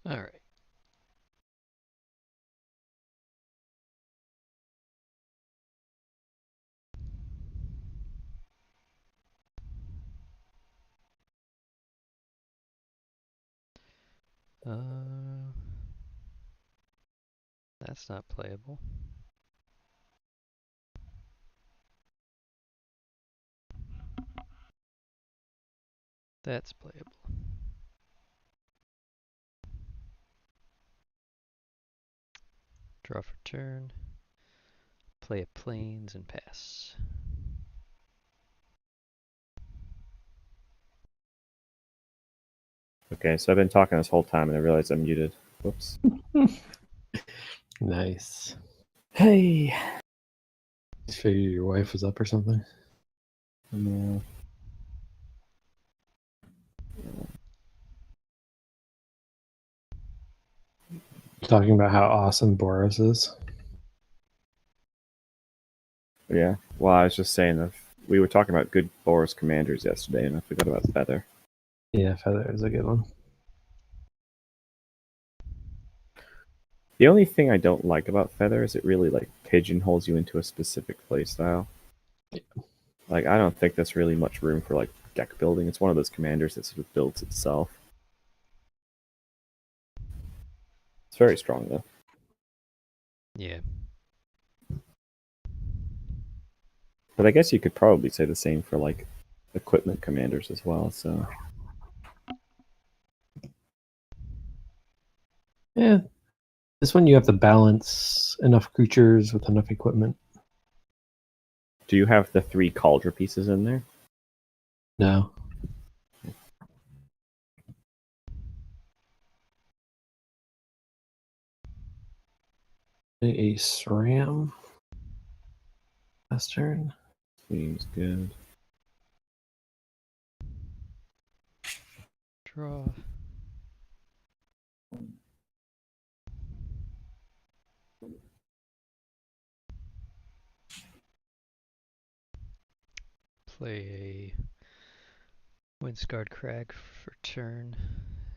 All right. Uh, that's not playable. That's playable. Draw for turn. Play a plains and pass. Okay, so I've been talking this whole time and I realized I'm muted. Whoops. Nice. Hey. Just figured your wife was up or something. No. Talking about how awesome Boris is. Yeah. Well, I was just saying that we were talking about good Boris commanders yesterday, and I forgot about Feather. Yeah, Feather is a good one. The only thing I don't like about Feather is it really like pigeonholes you into a specific playstyle. Yeah. Like I don't think there's really much room for like deck building. It's one of those commanders that sort of builds itself. It's very strong though. Yeah. But I guess you could probably say the same for like equipment commanders as well. So Yeah. This one you have to balance enough creatures with enough equipment. do you have the 3 Cauldron pieces in there? No. A SRAM. Last turn. Seems good. Draw. Play a Windscarred Crag for turn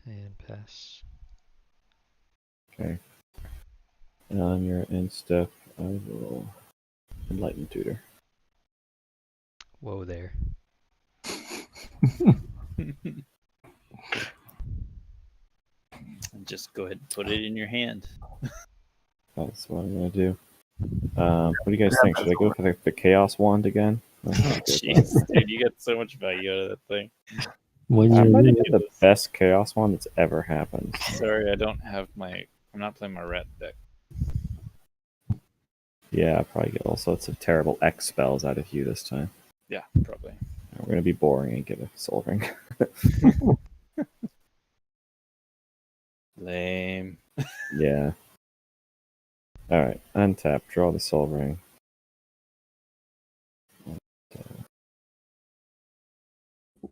and pass. Okay. And on your end step, I will Enlighten Tutor. Whoa there. Just go ahead and put it in your hand. That's what I'm gonna do. What do you guys think? Should I go for the Chaos Wand again? Jeez, dude, you got so much value out of that thing. When That might you're be the best Chaos Wand that's ever happened. Sorry, I don't have my. I'm not playing my rat deck. Yeah, I'll probably get all sorts of terrible X spells out of you this time. Yeah, probably. We're gonna be boring and get a Soul Ring. Lame. Yeah. Alright, untap, draw the Soul Ring.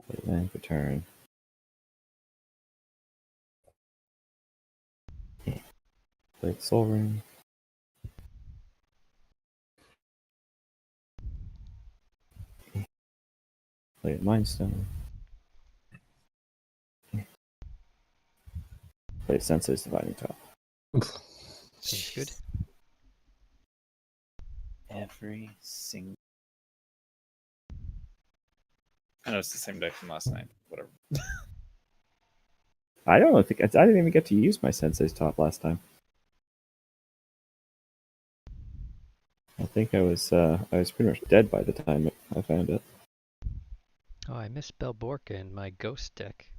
Play land for turn. Play the Soul Ring. Play a Mind Stone. Play Sensei's Dividing Top. Seems good. Every single. I know it's the same deck from last night. Whatever. I don't think I didn't even get to use my Sensei's Top last time. I think I was pretty much dead by the time I found it. Oh, I missed Belborca in my ghost deck.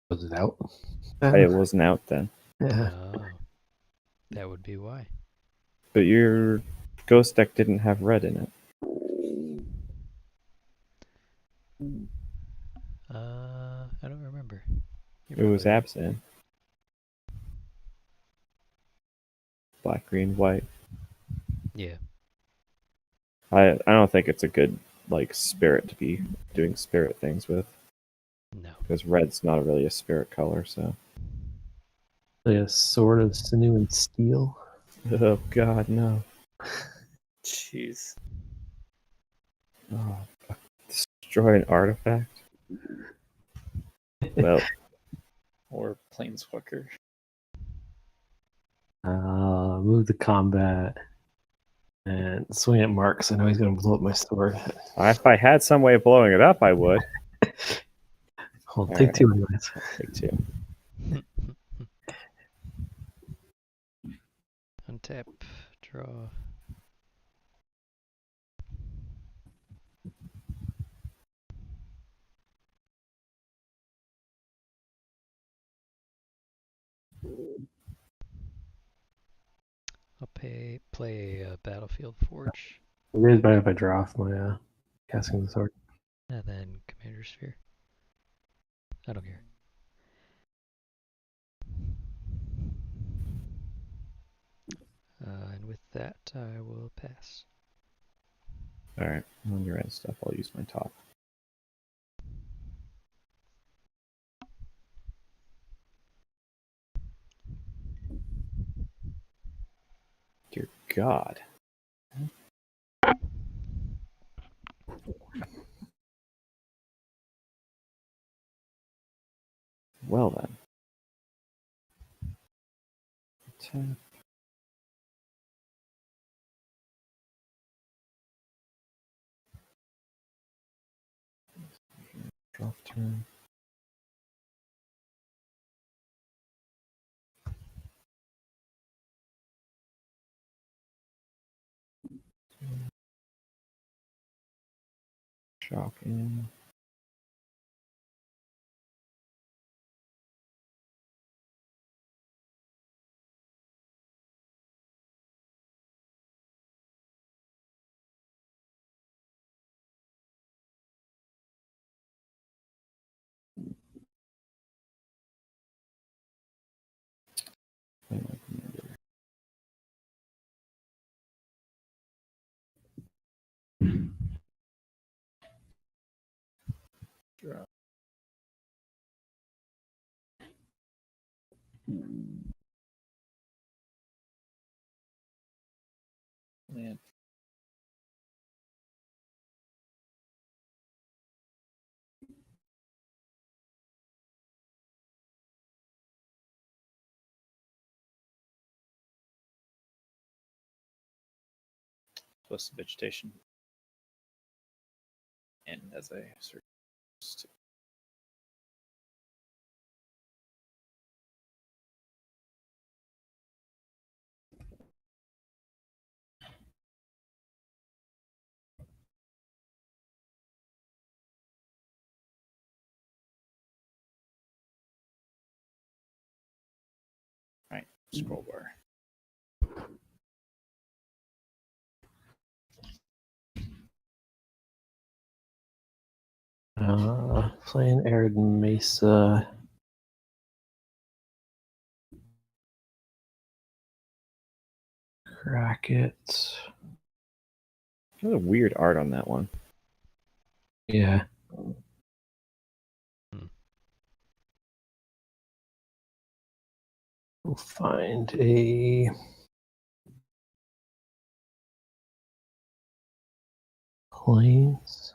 was it out? It wasn't out then. Yeah. Oh. That would be why. But your Ghost deck didn't have red in it. I don't remember. You're It was probably right. Absent. Black, green, white. Yeah. I don't think it's a good like spirit to be doing spirit things with. No. Because red's not really a spirit color, so. Like a sword of sinew and steel. Oh god, no. Jeez. Oh, destroy an artifact? Well, Or Planeswalker. Move the combat and swing at Mark. 'Cause I know he's going to blow up my sword. if I had some way of blowing it up, I would. I'll take Alright. 2 anyways. Take 2. Untap, draw. I'll play Battlefield Forge, It is better if I draw off my casting the sword. and then Commander Sphere. I don't care. And with that, I will pass. Alright, on your end stuff, I'll use my top. Dear God. Well then. Tap. Drop turn. Shock in. Play my commander. Draw. Man. Plus vegetation. And as I search. Right, scroll bar. Playing Arid Mesa. Cracket. There's a weird art on that one. Yeah. We'll find a planes.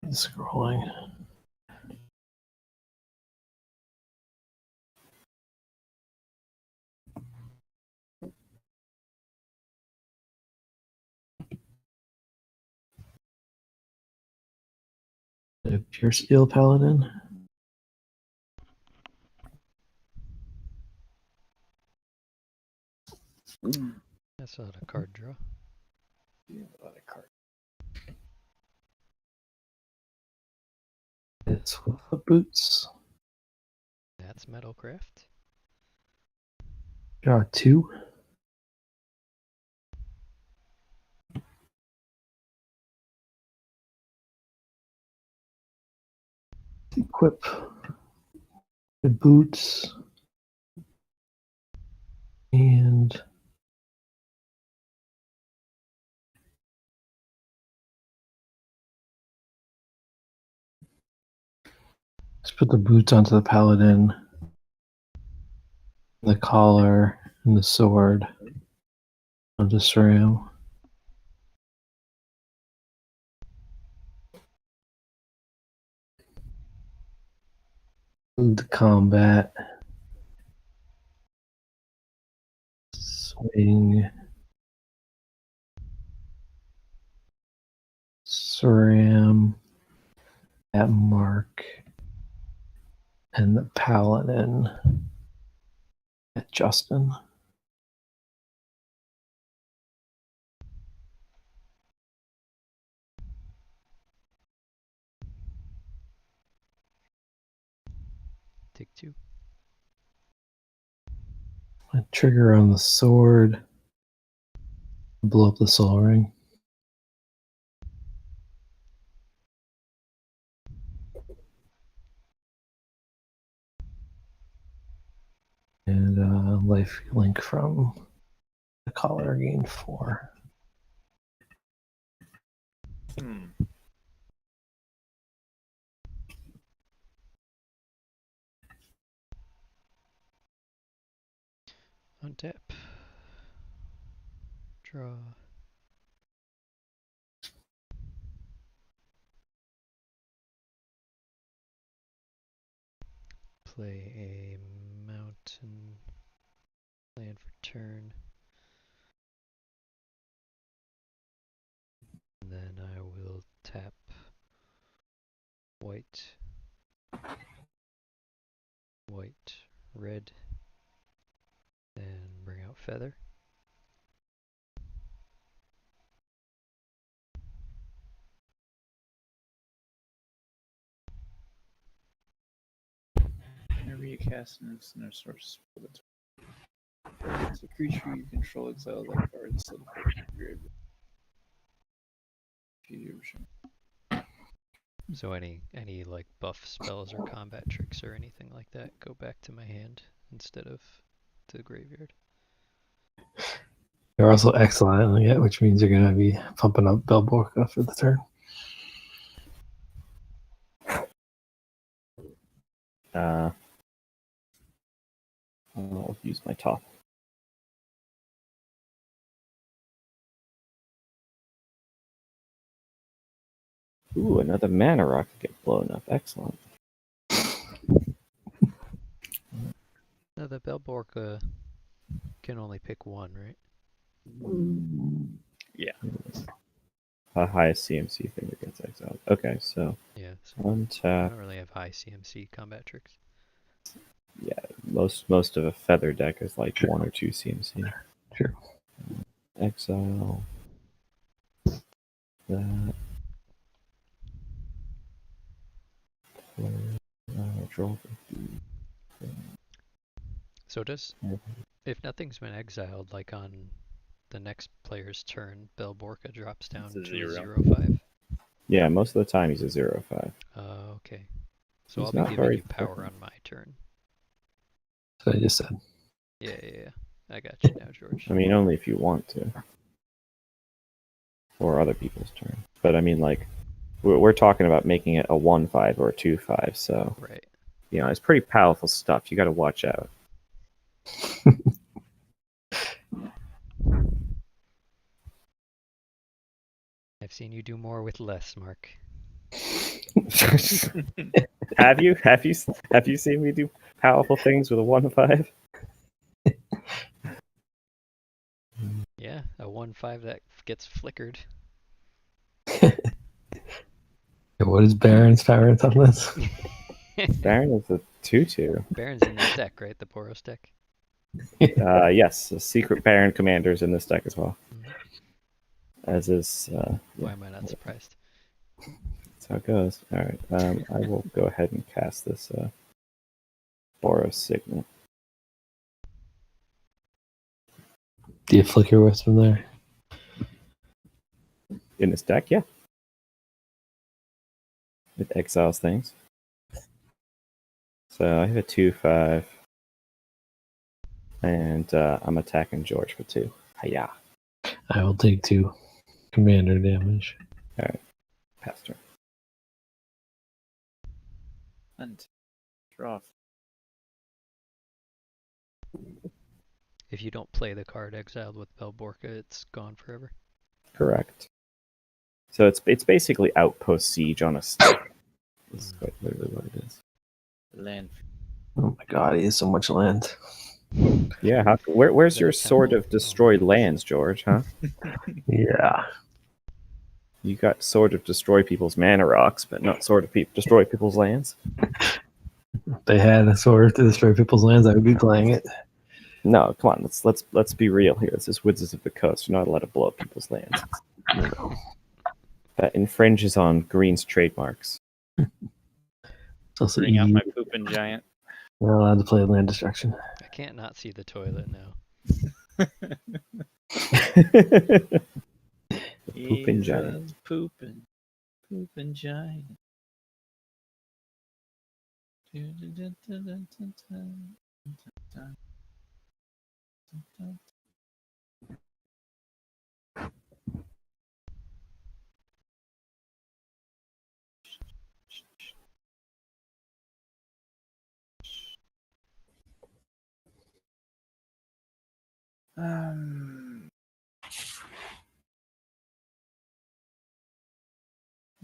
Scrolling. A Pure Steel Paladin. That's not a card draw. Yeah, a lot of cards. It's Foot Boots. That's Metalcraft. Draw 2. Equip the boots. And Let's put the boots onto the paladin, the collar, and the sword onto Suram. Move to combat. Swing. Suram. At Mark. And the paladin at Justin. Take 2. A trigger on the sword. Blow up the soul ring. And life link from the collar gain 4. Untap. Draw. Play a mountain. Land for turn. And then I will tap white, white, red, and bring out feather. Whenever you cast an instant or source spell, it's a creature you control exile that card instead of putting it in your graveyard. If you do, So any like buff spells or combat tricks or anything like that go back to my hand instead of to the graveyard. You're also excellent, yeah, which means you're going to be pumping up Belborca for the turn. I'll use my top. Ooh, another mana rock to get blown up. Excellent. No, the Belborca can only pick one, right? Yeah. The highest CMC thing that gets exiled. Okay, so Yeah. So I untap. don't really have high CMC combat tricks. Yeah, most of a feather deck is like 1 or 2 CMC. Sure. Exile. That. Draw. So does if nothing's been exiled, like on the next player's turn, Belborca drops down It's a to a 0. 0/5. Yeah, most of the time he's a 0/5. Okay. So He's I'll be not giving very you power threatening. on my turn. So I just said. Yeah. I got you now, George. I mean, only if you want to. Or other people's turn. But I mean, like, we're talking about making it a 1/5 or a 2/5, so, Right. you know, it's pretty powerful stuff. You gotta watch out. I've seen you do more with less, Mark. Have you seen me do powerful things with a 1/5? Yeah, a 1/5 that gets flickered. What is Baron's power on this? Baron is a 2/2. Baron's in that deck, right? The Boros deck. Yes, the secret Baron commander's in this deck as well. Mhm. As is, Why am I not surprised? that's how it goes. All right, I will go ahead and cast this Boros Signet. Do you flicker wisdom there? In this deck, yeah. It exiles things. So I have a 2/5. And I'm attacking George for 2. Hiya. I will take 2 commander damage. Pass turn. And Draw. If you don't play the card exiled with Belborca, it's gone forever. Correct. So it's basically Outpost Siege on a stick. That's quite literally what it is. Land. Oh my god, he has so much land. Yeah, where's Is that your a Sword temple? of Destroyed Oh. Lands, George, huh? Yeah. You got Sword of Destroy People's Mana Rocks, but not Sword of Destroy People's Lands? If they had a sword to destroy people's lands, I would be playing it. No, come on, let's be real here. This is Wizards of the Coast. You're not allowed to blow up people's lands. That infringes on Green's trademarks. It's also Bring out EU. my pooping giant. We're not allowed to play land destruction. I can't not see the toilet now. Pooping giant. He's a pooping giant. Um.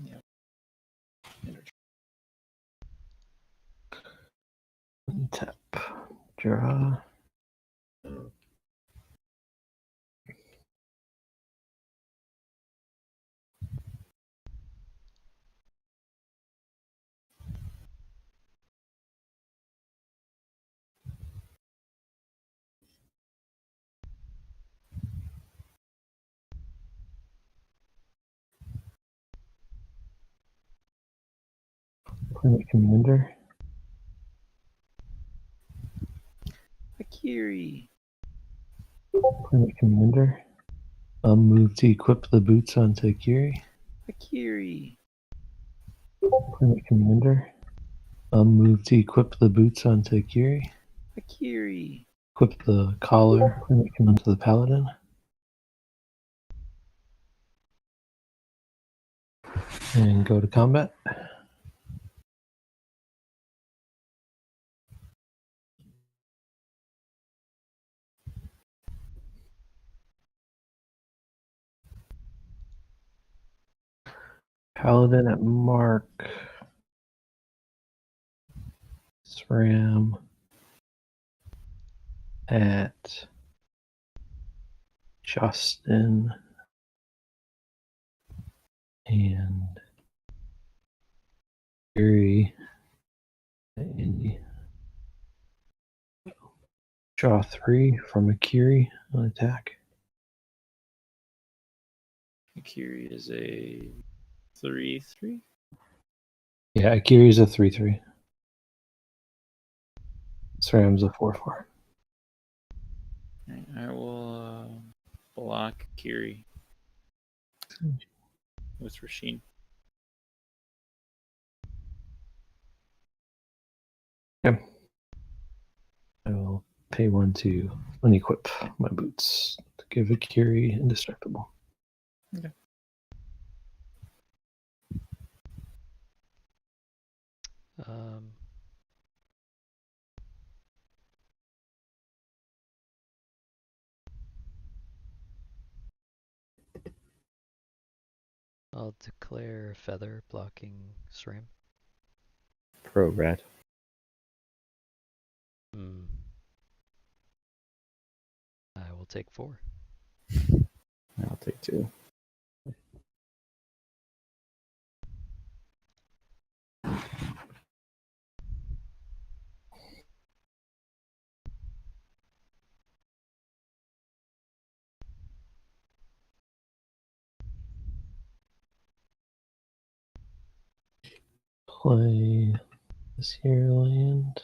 Yeah. Tap. Draw. Play my commander. Akiri. Play my commander. I'll move to equip the boots onto Kiri. Akiri. Play my commander. I'll move to equip the boots onto Kiri. Akiri. Equip the collar. Play my commander to the paladin. And go to combat. Paladin at Mark. SRAM at Justin and Gary at Indy. Draw 3 from Akiri on attack. Akiri is a 3/3. Yeah, Akiri's a 3/3. SRAM's a 4/4. I will block Akiri with Rasheen. I will pay 1 to unequip my boots to give Akiri indestructible. Okay. Um, I'll declare Feather blocking SRAM. Pro red. I will take 4. I'll take 2. Play this here land.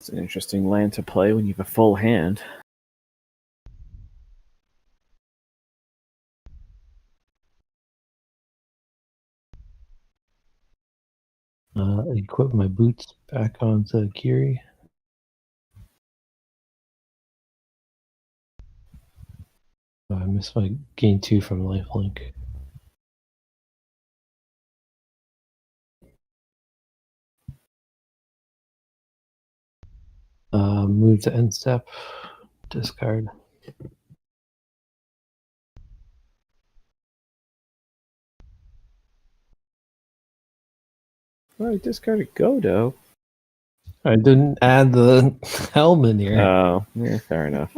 It's an interesting land to play when you have a full hand. Equip my boots back onto Akiri. I missed my gain 2 from lifelink. Move to end step. Discard. Oh, I discarded Godo. I didn't add the helm in here. Oh, yeah, fair enough.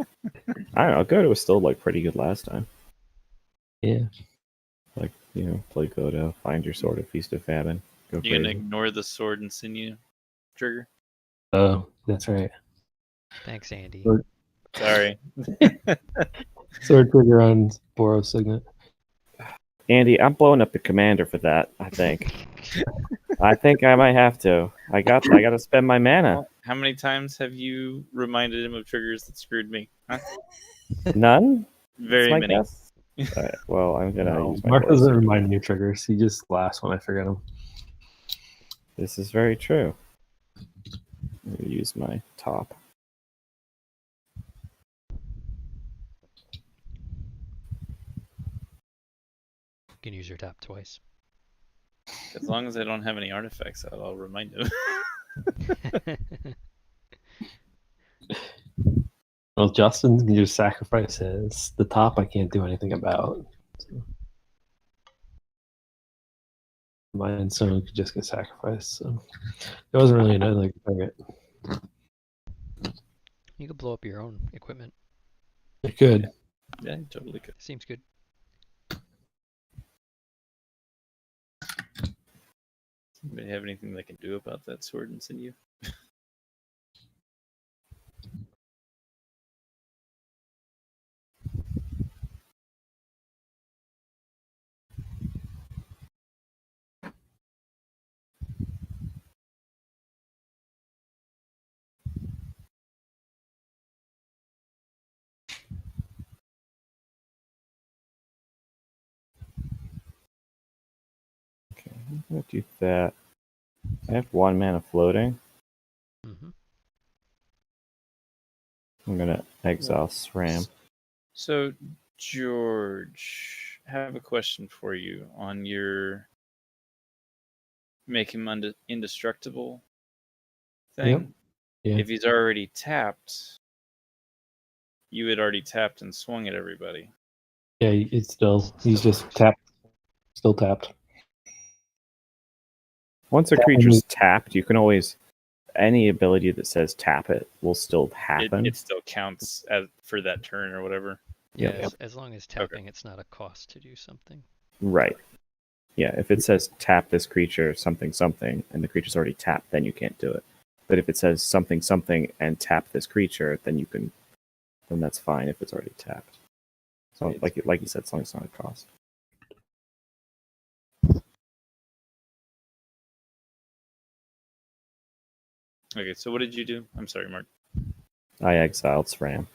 I don't know. Godo was still like pretty good last time. Yeah. Like, play Godo, find your sword of Feast of Famine. Go You gonna crazy. ignore the sword and sinew trigger? Oh, that's right. Thanks, Andy. Or- Sorry. Sword trigger on Boros Signet. Andy, I'm blowing up the commander for that, I think. I think I might have to. I gotta spend my mana. Well, how many times have you reminded him of triggers that screwed me? Huh? None? Very That's my many. guess. Alright, well, I'm gonna No, use my Mark voice. doesn't remind me of triggers. He just laughs when I forget them. This is very true. I'm gonna use my top. You can use your top twice. As long as I don't have any artifacts out, I'll remind him. Well, Justin can just sacrifice his. The top I can't do anything about. So. Mine so could just get sacrificed. So it wasn't really another target. You could blow up your own equipment. It could. Yeah, totally could. Seems good. Anybody have anything they can do about that sword and sinew? Okay, I'm gonna do that. I have 1 mana floating. Mm-hmm. I'm gonna exile SRAM. So, George, I have a question for you on your make him indestructible thing. Yep. Yeah. If he's already tapped, you had already tapped and swung at everybody. Yeah, it's still. He's just tapped. Still tapped. Once a That one creature's is- tapped, you can always any ability that says tap it will still happen. It still counts as for that turn or whatever. Yeah, Yep. as long as tapping, it's not a cost to do something. Right. Yeah, if it says tap this creature something something and the creature's already tapped, then you can't do it. But if it says something something and tap this creature, then you can then that's fine if it's already tapped. So like you said, as long as it's not a cost. Okay, so what did you do? I'm sorry, Mark. I exiled SRAM.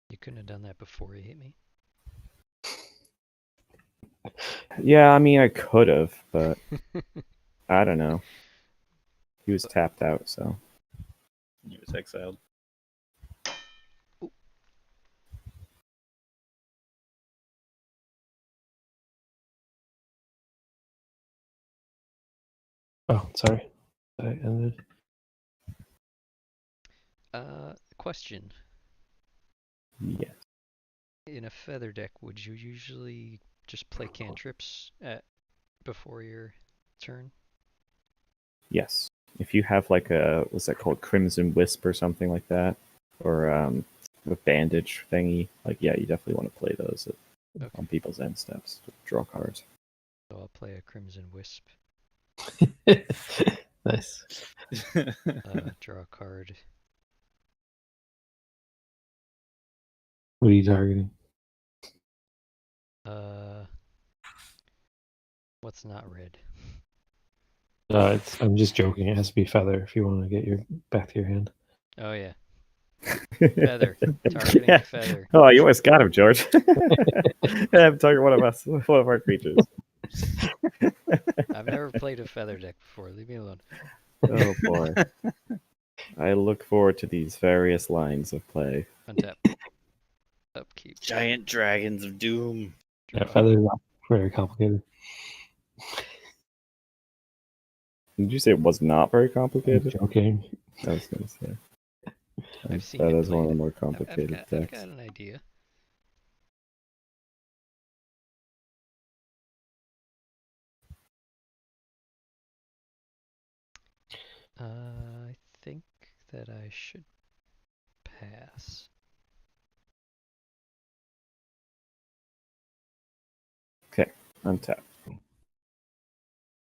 You couldn't have done that before you hit me. Yeah, I mean I could have, but I don't know. He was tapped out, so He was exiled. Oh, sorry. I ended. Question. yes. In a feather deck, would you usually just play cantrips before your turn? Yes. If you have like what's that called? Crimson Wisp or something like that. Or a bandage thingy. Like yeah, you definitely want to play those on people's end steps to draw cards. So I'll play a Crimson Wisp. Nice. Draw a card. What are you targeting? What's not red? I'm just joking. It has to be feather if you want to get your back to your hand. Oh yeah, feather. Targeting Yeah. feather. Oh, you almost got him, George. I'm targeting one of our creatures. I've never played a feather deck before. Leave me alone. Oh boy. I look forward to these various lines of play. Untap. Upkeep. Giant dragons of doom. Yeah, feather's not very complicated. Did you say it was not very complicated? Joking. I was gonna say. I've seen That it is one of the played. more I've complicated got decks. an idea. I think that I should pass. Untap.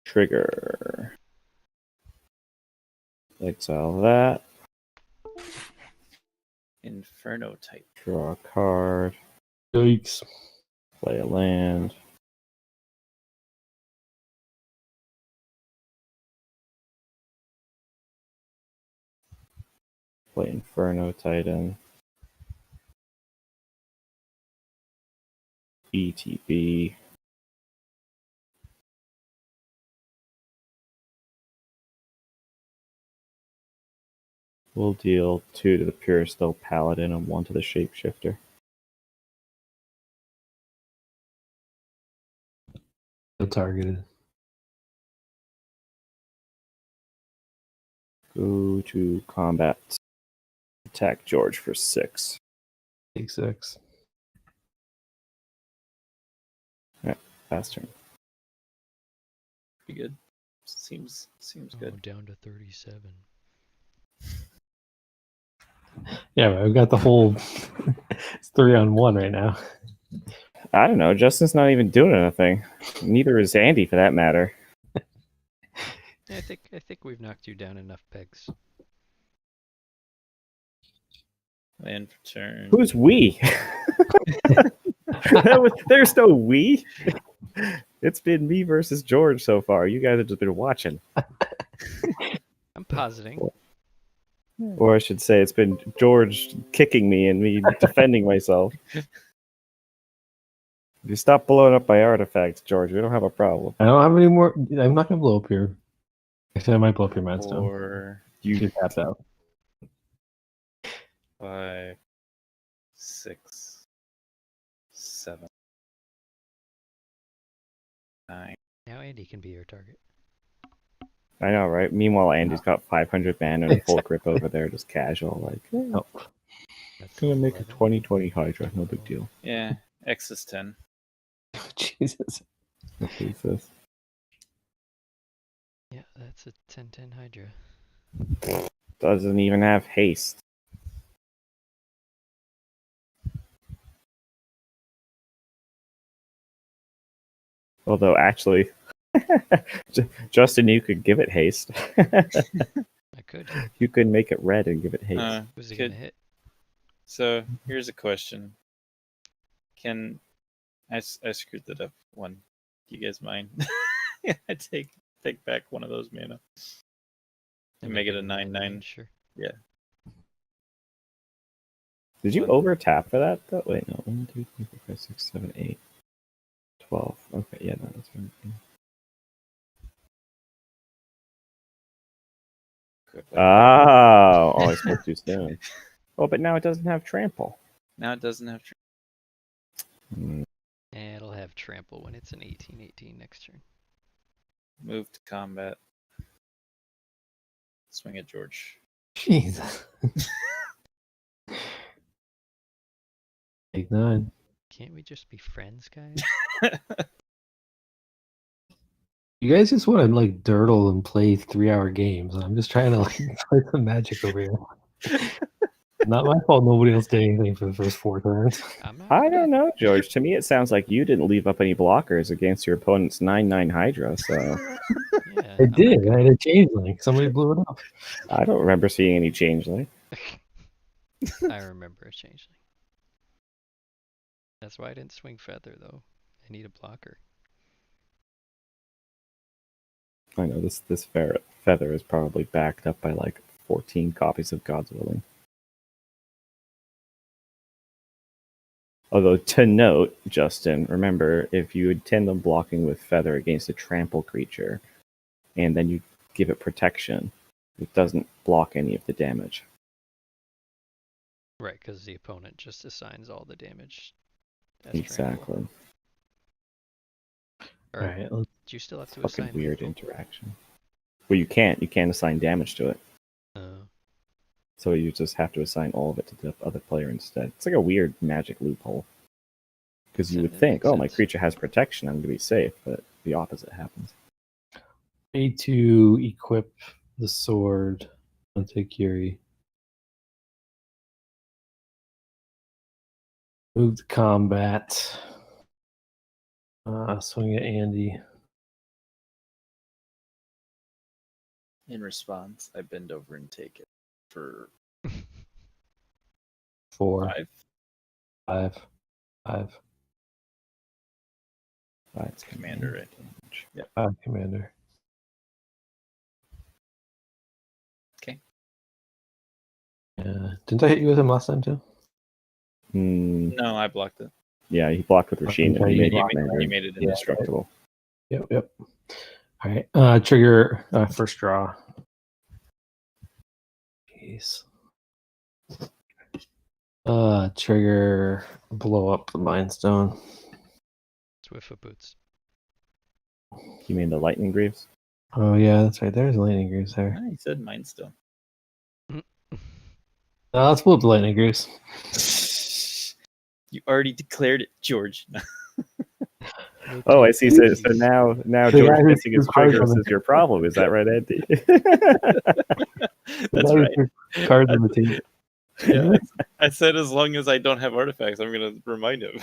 Trigger. Exile that. Inferno type. Draw a card. Yikes. Play a land. Play Inferno Titan. ETB. We'll deal 2 to the Pure Still Paladin and 1 to the Shapeshifter. Still targeted. Go to combat. Attack George for 6. Take 6. Pass turn. Pretty good. Seems good. Oh, down to 37. Yeah, but I've got the whole. It's 3-on-1 right now. I don't know. Justin's not even doing anything. Neither is Andy, for that matter. I think we've knocked you down enough pegs. Land for turn. Who's we? There's no we. It's been me versus George so far. You guys have just been watching. I'm positing. Or I should say, it's been George kicking me and me defending myself. If you stop blowing up my artifacts, George, we don't have a problem. I don't have any more. I'm not gonna blow up here. Actually, I might blow up your Madstone. 4, You tapped out. 5, 6, 7, 9. Now Andy can be your target. I know, right? Meanwhile, Andy's got 500 mana and full grip over there, just casual. Like, Oh, That's gonna make a 11. 2020 Hydra, no big deal. Yeah, X is 10. Jesus. What is this? Yeah, that's a 10-10 Hydra. Doesn't even have haste. Although, actually, Justin, you could give it haste. I could. You could make it red and give it haste. Who's he Could- gonna hit? So here's a question: Can I screwed that up? One, do you guys mind? I take back one of those mana. And make it a 9/9. Sure. Did you One. over tap for that? Though? Wait, no. 1, 2, 3, 4, 5, 6, 7, 8, 12. Okay, yeah, no, that's right. Good. Oh, I spoke too soon. Oh, but now it doesn't have trample. Now it doesn't have. Hmm. And it'll have trample when it's an 18-18 next turn. Move to combat. Swing at George. Jesus. Take 9. Can't we just be friends, guys? You guys just want to like dirtle and play 3-hour games. I'm just trying to like play some Magic over here. Not my fault. Nobody else did anything for the first 4 turns. I'm not I don't know, George. To me, it sounds like you didn't leave up any blockers against your opponent's 9/9 Hydra, so Yeah, I I'm did. not I had a changeling. Somebody blew it up. I don't remember seeing any changeling. I remember a changeling. That's why I didn't swing feather though. I need a blocker. I know this feather is probably backed up by like 14 copies of God's Willing. Although, to note, Justin, remember, if you intend on blocking with feather against a trample creature, and then you give it protection, it doesn't block any of the damage. Right, because the opponent just assigns all the damage. As Exactly. trample. All Or right. do you still have to Fucking assign weird lethal? interaction. Well, you can't. You can't assign damage to it. Oh, So you just have to assign all of it to the other player instead. It's like a weird magic loophole. Because you would it think, makes oh, my sense. creature has protection, I'm going to be safe, but the opposite happens. Pay to equip the sword onto Kiri. Move to combat. Swing at Andy. In response, I bend over and take it for 4, 5. 5, 5, That's Commander, right? damage. Yep. 5, commander. Okay. Didn't I hit you with him last time too? No, I blocked it. Yeah, he blocked with Rasheen, and he made you it commander He made it Yeah. indestructible. Yep. All right. Trigger first draw. Jeez. Trigger blow up the Mind Stone. Swift of boots. You mean the lightning greaves? Oh yeah, that's right. There's lightning greaves there. He said Mind Stone. Let's blow up the lightning greaves. You already declared it, George. No Oh, I see. So TPs. now The George guy who missing his threw cards triggers on the is your problem. Is that right, Andy? That's right. Cards on the table. Yeah, I said as long as I don't have artifacts, I'm gonna remind him.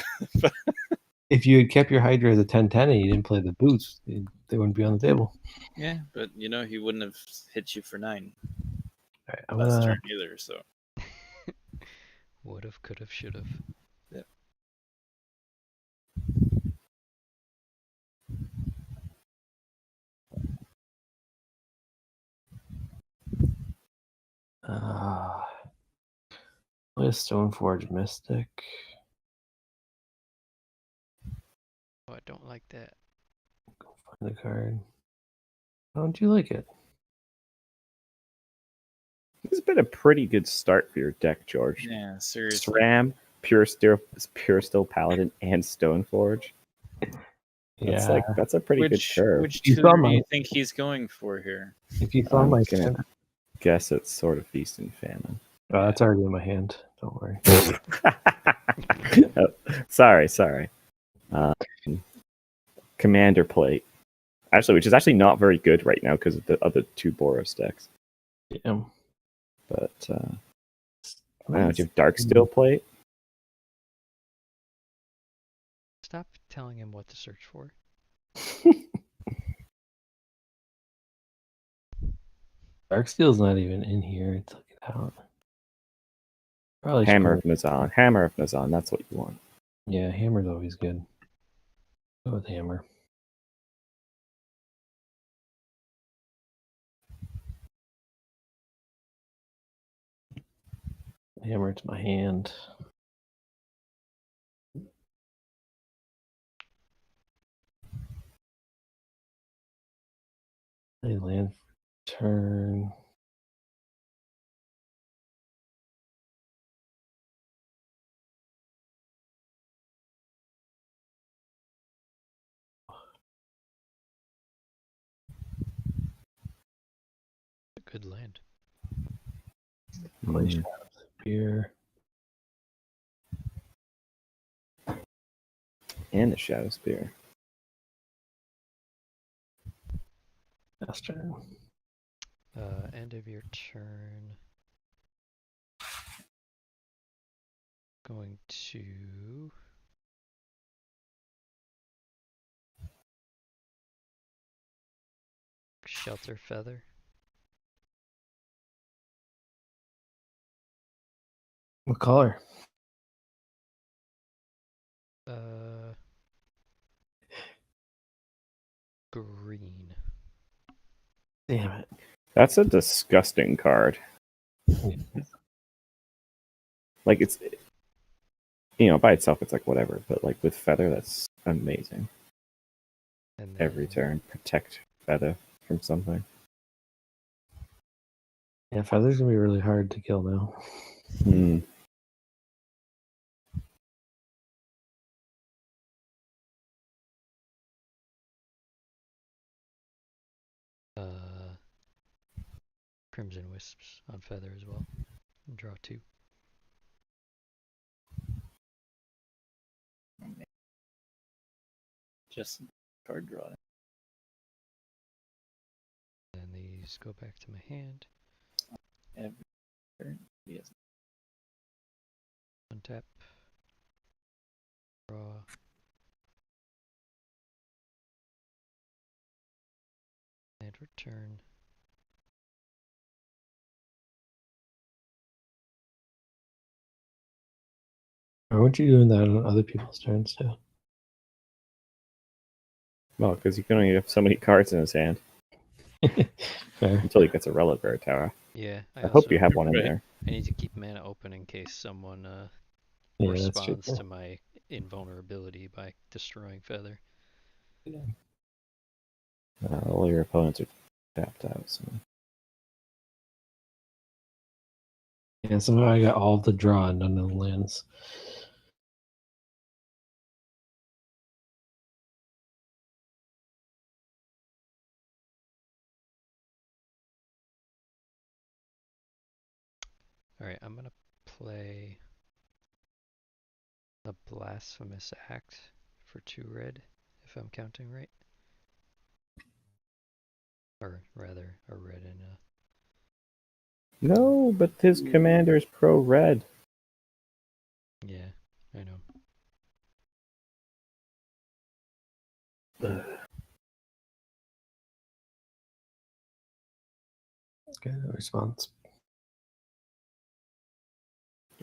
If you had kept your Hydra as a 10/10 and you didn't play the boots, they wouldn't be on the table. Yeah, but he wouldn't have hit you for 9 All right, I'm last gonna turn either. So Would've, could've, should've. play a Stoneforge Mystic. Oh, I don't like that. Go find the card. How don't you like it? This has been a pretty good start for your deck, George. yeah, seriously. SRAM, Pure Steel Paladin, and Stoneforge. That's a pretty good curve. Which You tutor saw do my- you think he's going for here? If you saw I'm my gonna hand, guess it's sort of feast and famine. that's already in my hand. Don't worry. Oh, sorry. Commander plate. Actually, which is actually not very good right now because of the other 2 Boros decks. Yeah. But I don't know, do you have Dark Steel plate? Stop telling him what to search for. Darksteel's not even in here. Took it out. Probably should Hammer go- of Nazan. Hammer of Nazan. That's what you want. Yeah, hammer's always good. Go with hammer. Hammer to my hand. Play land turn. A good land. Play Mm. Shadow Spear. And the Shadow Spear. Last turn. End of your turn. Going to Shelter Feather. What color? Green. Damn it. That's a disgusting card. Like, it's, by itself, it's like whatever. But, like, with Feather, that's amazing. And Every then turn. Protect Feather from something. Yeah, Feather's gonna be really hard to kill now. Hmm. Crimson Wisps on Feather as well. And draw 2. Just card draw. And these go back to my hand. Every turn. Yes. Untap. Draw. And return. Why weren't you doing that on other people's turns too? Well, because you can only have so many cards in his hand Fair. until he gets a Reliquary Tower. Yeah, I also hope you have one in Right. there. I need to keep mana open in case someone Yeah, that's true. responds to my invulnerability by destroying Feather. All your opponents are tapped out. So. Yeah, somehow I got all the draw and none of the lands. Alright, I'm gonna play the Blasphemous Act for 2 red, if I'm counting right. Or rather, a red and a... No, but his commander's pro-red. Yeah, I know. Okay, no response.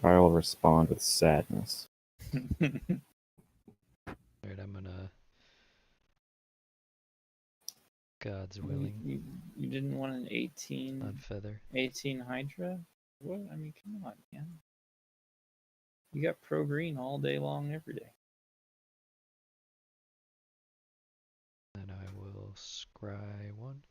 I will respond with sadness. Alright, I'm gonna... God's willing You didn't want an 18 on Feather. Hydra? What? I mean, come on, man. You got pro green all day long, every day. Then I will scry 1.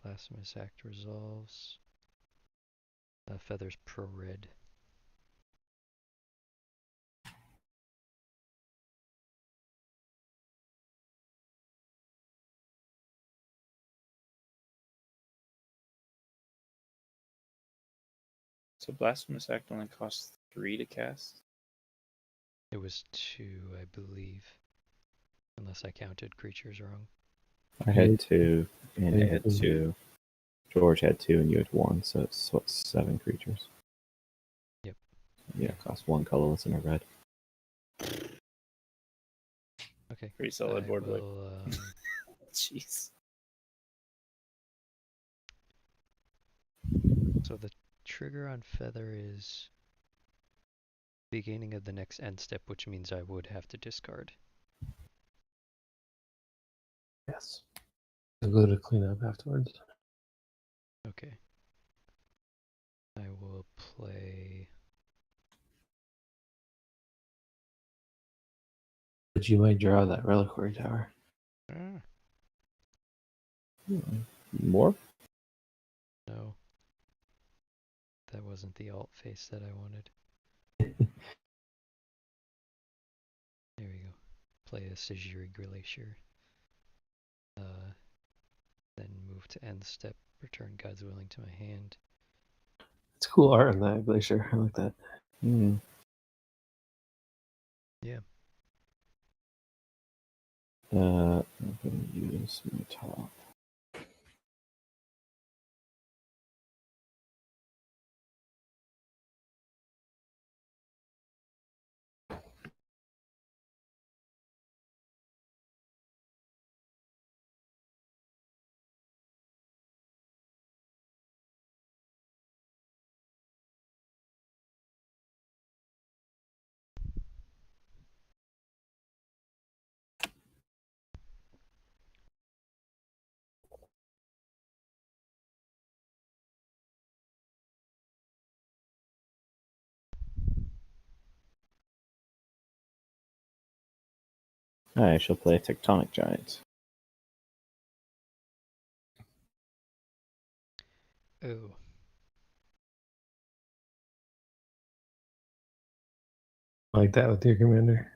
Blasphemous Act resolves. Feather's pro-red. So Blasphemous Act only costs 3 to cast. It was 2, I believe. Unless I counted creatures wrong. I had 2, and Yeah. I had 2. George had 2, and you had 1, so it's what, 7 creatures. Yep. Yeah, it costs 1 colorless and a red. Okay. Pretty solid I board wipe. will, Jeez. so the trigger on Feather is beginning of the next end step, which means I would have to discard. Yes. I'll go to clean up afterwards. Okay. I will play... But you might draw that Reliquary Tower. Ah, More? no. That wasn't the alt face that I wanted. There we go. Play a Sejiri Glacier. Then move to end step, return God's Willing to my hand. It's cool art on that glacier. I like that. Hmm. Yeah. I'm going to use my top. I shall play Tectonic Giant. Oh. like that with your commander.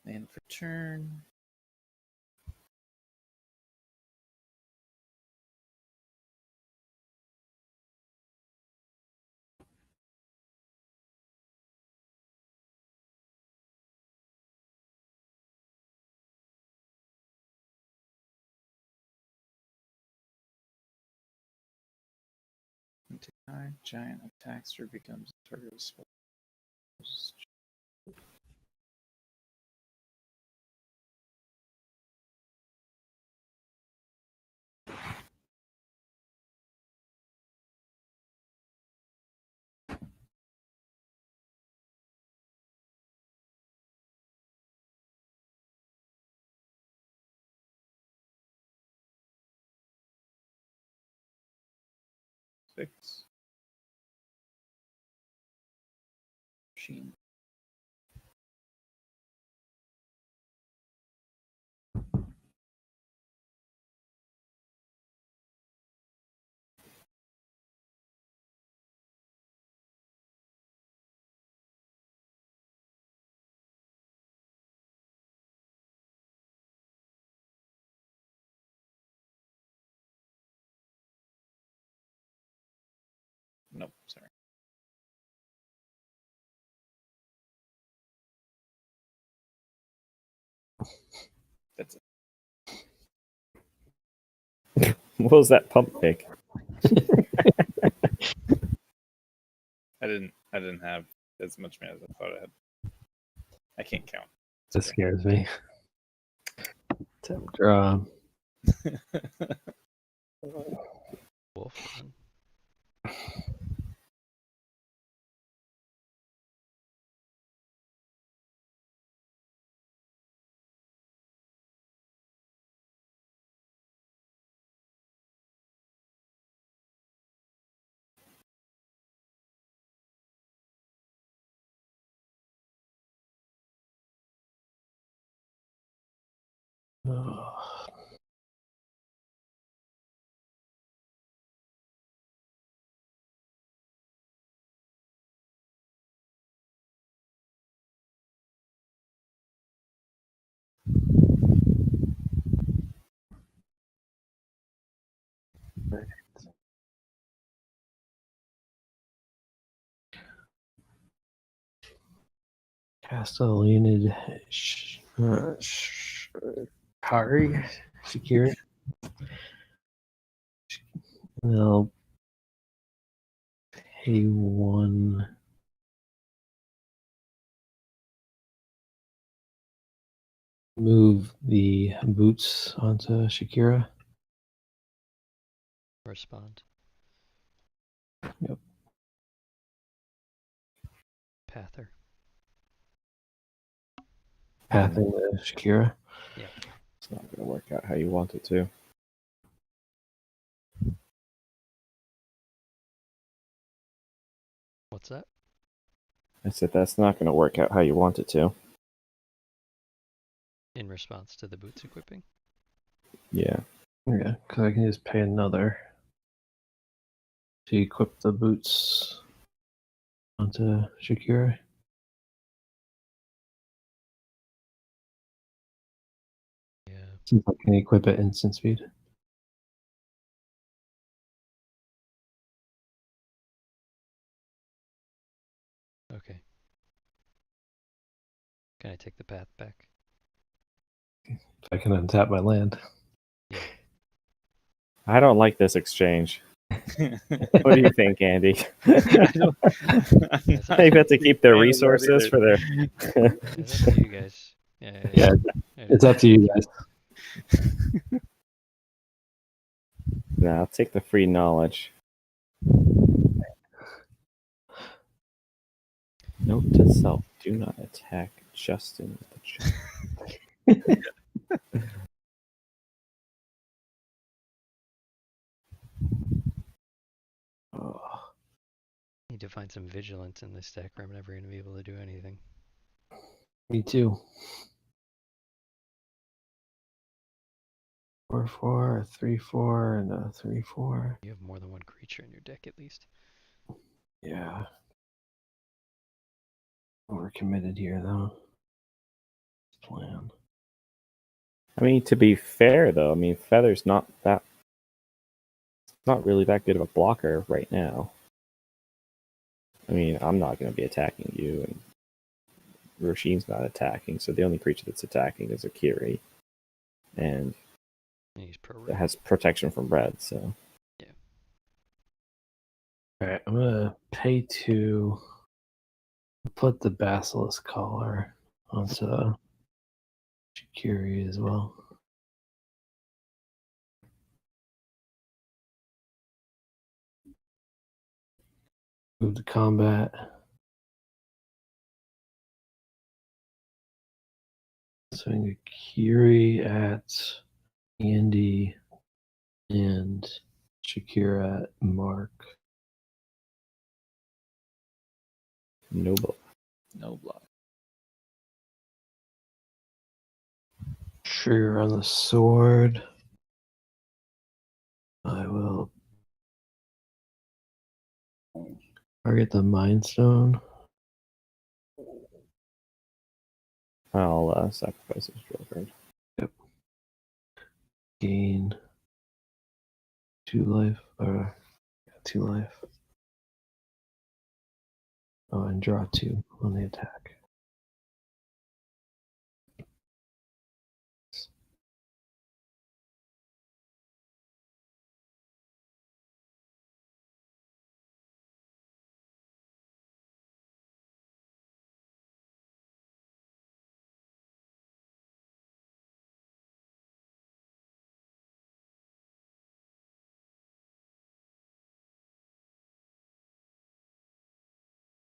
And for turn. Giant attacks or becomes a target of spells. Six. Machine. Nope, sorry. That's it. What was that pump fake? I didn't have as much mana as I thought I had. I can't count. That scares me. Tap draw. Wolf run. Oh. Castellanid Kari Shakira. They'll pay one. Move the boots onto Shakira. Respond. Yep. Pather. Pathing the Shakira. It's not going to work out how you want it to. What's that? I said that's not going to work out how you want it to. In response to the boots equipping? Yeah. Yeah, because I can just pay another to equip the boots onto Shakira. Yeah. Since I can equip it instant speed. Okay. Can I take the path back? If I can untap my land. I don't like this exchange. What do you think, Andy? I don't- They've got to keep their fan of that resources either. for their. It's up to you guys. Yeah, it's up to you guys. No, I'll take the free knowledge. Note to self: do not attack Justin with the chat. Oh. need to find some vigilance in this deck or I'm never going to be able to do anything. Me too. 4/4, a 3/4, and a 3/4. You have more than one creature in your deck at least. Yeah. Overcommitted here, though. Plan. I mean, to be fair though, I mean Feather's not really that good of a blocker right now. I mean, I'm not going to be attacking you, and Roshin's not attacking, so the only creature that's attacking is Akiri, and And he's pro it red. has protection from red. So Alright, I'm gonna pay 2. Put the Basilisk Collar onto Shikiri as well. Move to combat. Swing a Kiri at Andy and Shakira at Mark. no block. No block. Trigger on the sword. I will target the Mind Stone. I'll sacrifice this drill card. Gain 2 life. Or 2 life. Oh, and draw 2 on the attack.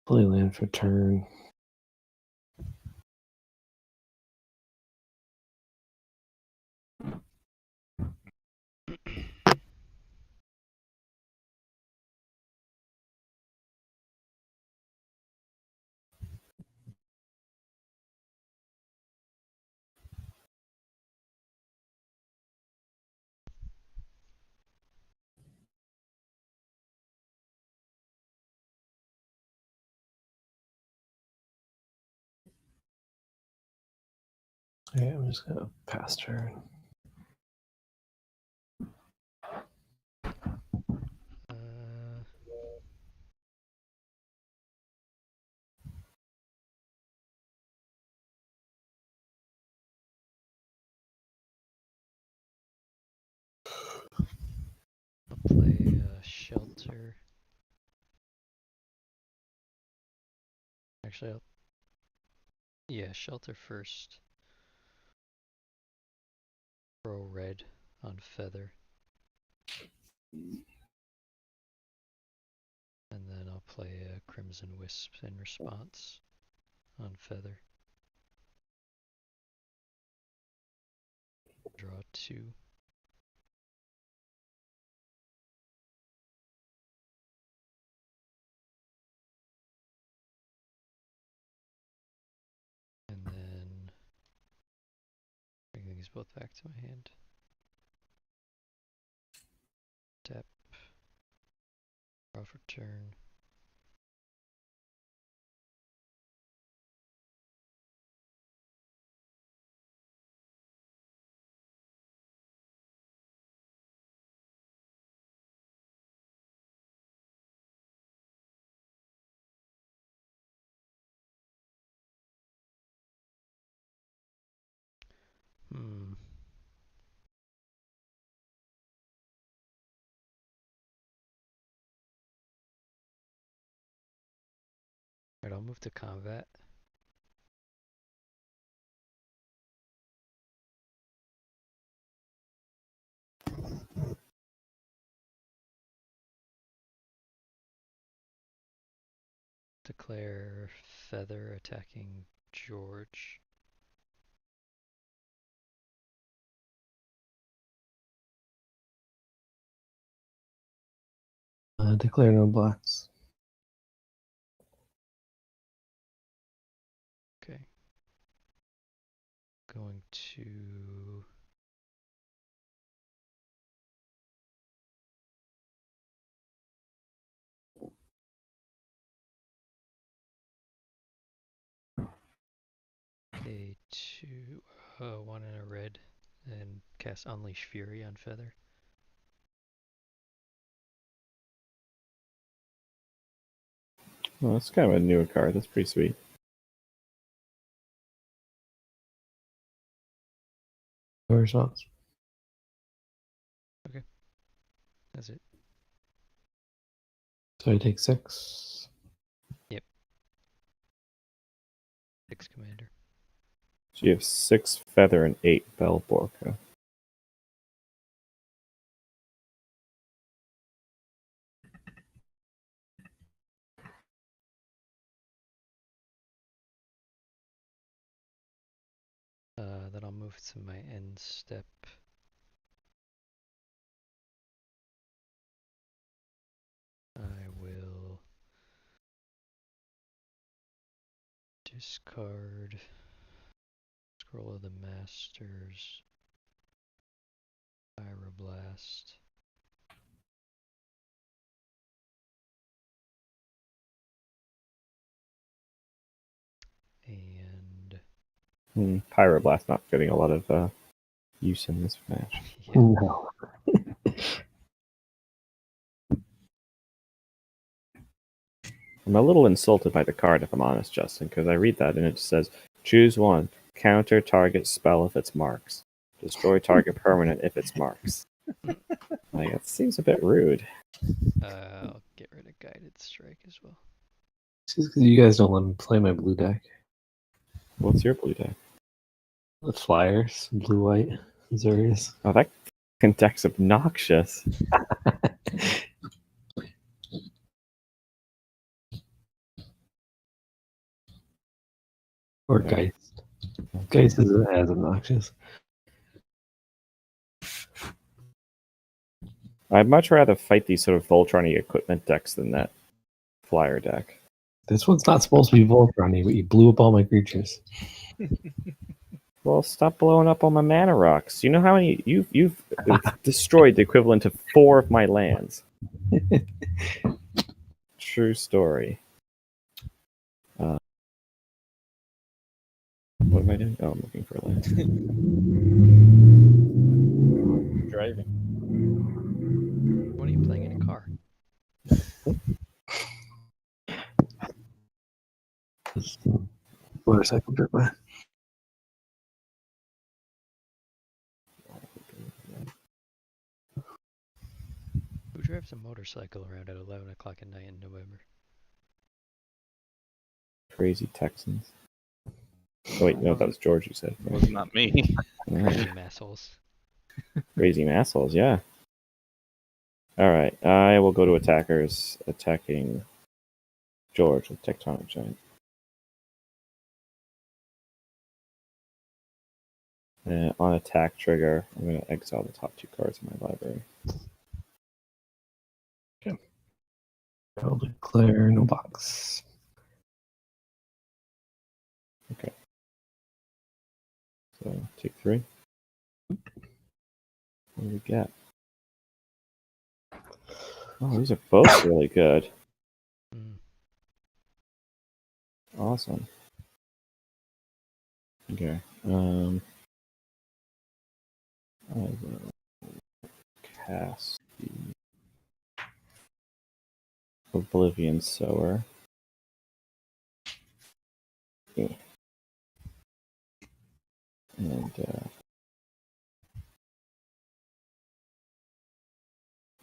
Play land for turn. Okay, I'm just gonna pass turn. Uh, I'll play Shelter. Actually, yeah, Shelter first. Pro red on Feather. And then I'll play Crimson Wisp in response on Feather. Draw 2. And then bring these both back to my hand. Tap. Draw for turn. Hmm. Alright, I'll move to combat. Declare Feather attacking George. Declare no blocks. going to pay 1 and a red and cast Unleash Fury on Feather. Well, that's kind of a newer card. That's pretty sweet. No response. That's it. So I take 6. 6 commander. So you have 6 feather and 8 Belborka. Then I'll move to my end step. I will discard Scroll of the Masters, Pyroblast, and Pyroblast not getting a lot of use in this match. yeah, No. I'm a little insulted by the card, if I'm honest, Justin, because I read that and it just says, choose one. Counter target spell if it's marks. Destroy target permanent if it's marks. Like, that seems a bit rude. I'll get rid of Guided Strike as well. It's just because you guys don't let me play my blue deck. What's your blue deck? The Flyers, blue, white, Zurius. Oh, that fucking deck's obnoxious. Or Yeah. Geist. Geist is as obnoxious. I'd much rather fight these sort of Voltron equipment decks than that flyer deck. This one's not supposed to be Voltron, but you blew up all my creatures. Well, stop blowing up all my mana rocks. You know how many you've destroyed the equivalent of 4 of my lands. True story. What am I doing? Oh, I'm looking for a land. Driving. What are you playing in a car? Motorcycle trip by. Who drives a motorcycle around at 11 o'clock at night in November? Crazy Texans. Oh, wait, no, that was George who said. It was not me. Crazy assholes. Crazy assholes, yeah. Alright, I will go to attackers attacking George with Tectonic Giant. And on attack trigger, I'm going to exile the top 2 cards in my library. I'll declare no box. So, take 3. What do we get? Oh, these are both really good. Mm. Awesome. Okay. I will cast the Oblivion Sower. And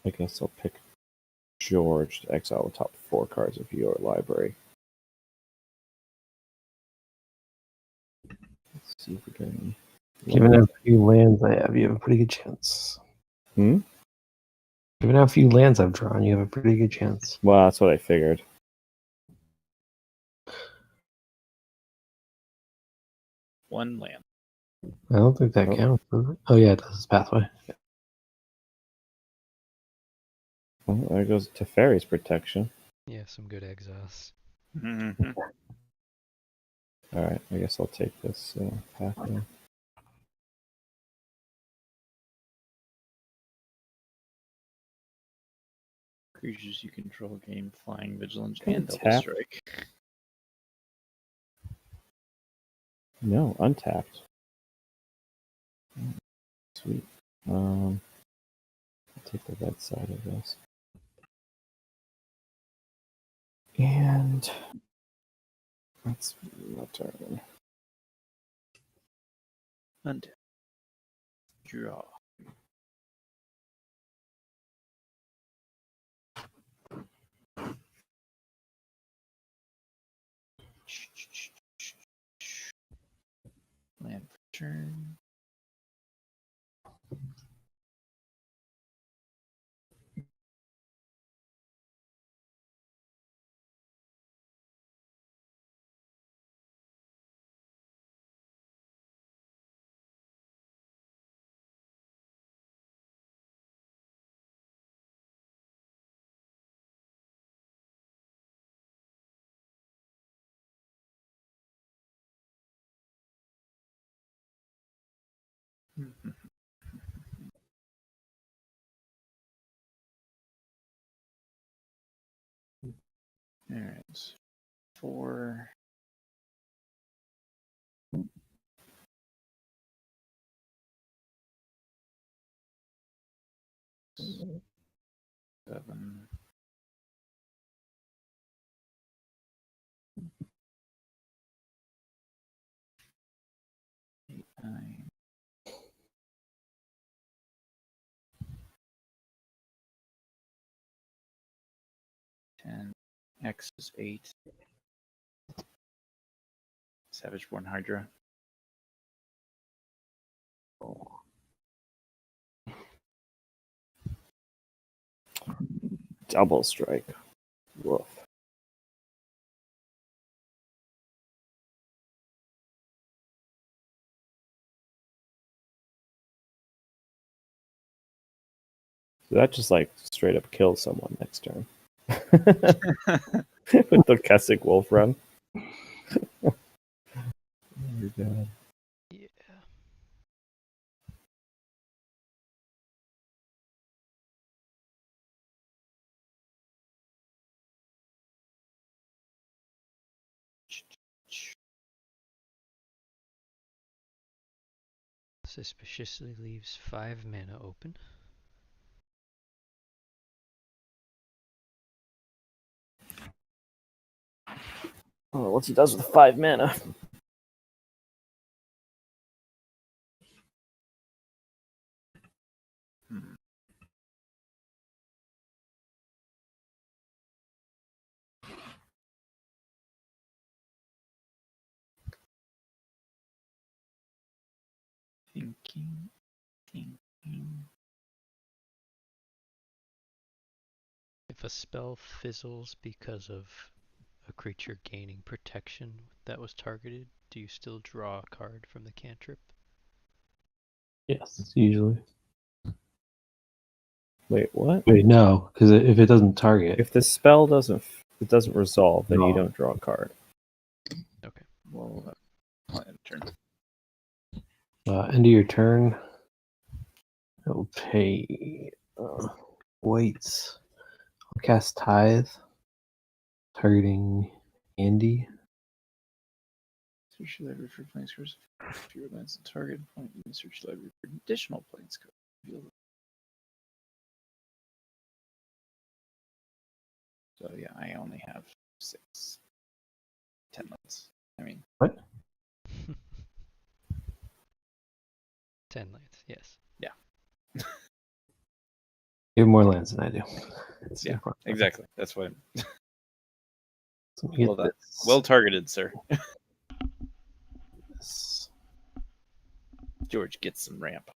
I guess I'll pick George to exile the top 4 cards of your library. Let's see if we get any. Given how few lands I have, you have a pretty good chance. Hmm? Given how few lands I've drawn, you have a pretty good chance. Well, that's what I figured. One land. I don't think that Oh. counts. Does it? Oh yeah, it does. It's Pathway. Well, there goes Teferi's protection. Yeah, some good exiles. Mm-hmm. Alright, I guess I'll take this path now. Creatures you control gain flying, vigilance, and double Tap. strike. No, untapped. Sweet. I'll take the red side of this. And that's my turn. Untap. Draw. Land for turn. Alright. 4. Seven. 8, 9. 10. X is 8. Savageborn Hydra. Double strike. Woof. So that just like straight up kills someone next turn. With the Kessick Wolf run. Oh my god. Yeah. Suspiciously leaves 5 mana open. Oh, what's he does with 5 mana? Hmm. Thinking. If a spell fizzles because of a creature gaining protection that was targeted, do you still draw a card from the cantrip? Yes, usually. Wait, what? Wait, no, because if it doesn't target, If the spell doesn't resolve, then you Draw. don't draw a card. Okay. Well, end turn. end of your turn, it'll pay weights. I'll cast Tithe, targeting Andy. Search your library for planescars. If you lands the target point, you can search the library for additional planescars. So yeah, I only have 6. 10 lands. I mean, What? 10 lands, yes. You have more lands than I do. That's the yeah, important part. exactly. That's what. So let me get Well done. this. Well targeted, sir. This. George gets some ramp.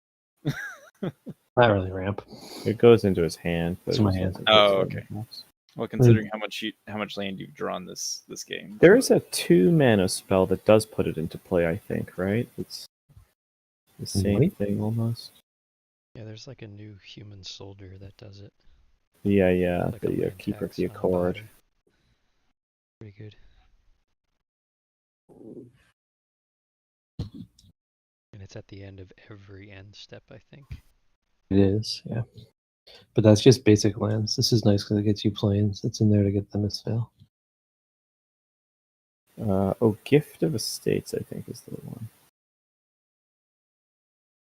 Not really ramp. It goes into his hand, but It's it my just hand. doesn't Oh, go okay. through. Well, considering how much land you've drawn this game, There is a 2 mana spell that does put it into play, I think, right? It's the same Wait. thing almost. Yeah, there's like a new human soldier that does it. Yeah, Like a the land Keeper of tax the on a Accord. buy. Pretty good. And it's at the end of every end step, I think. It is, yeah. But that's just basic lands. This is nice because it gets you planes. It's in there to get the misfail. Gift of Estates, I think, is the one.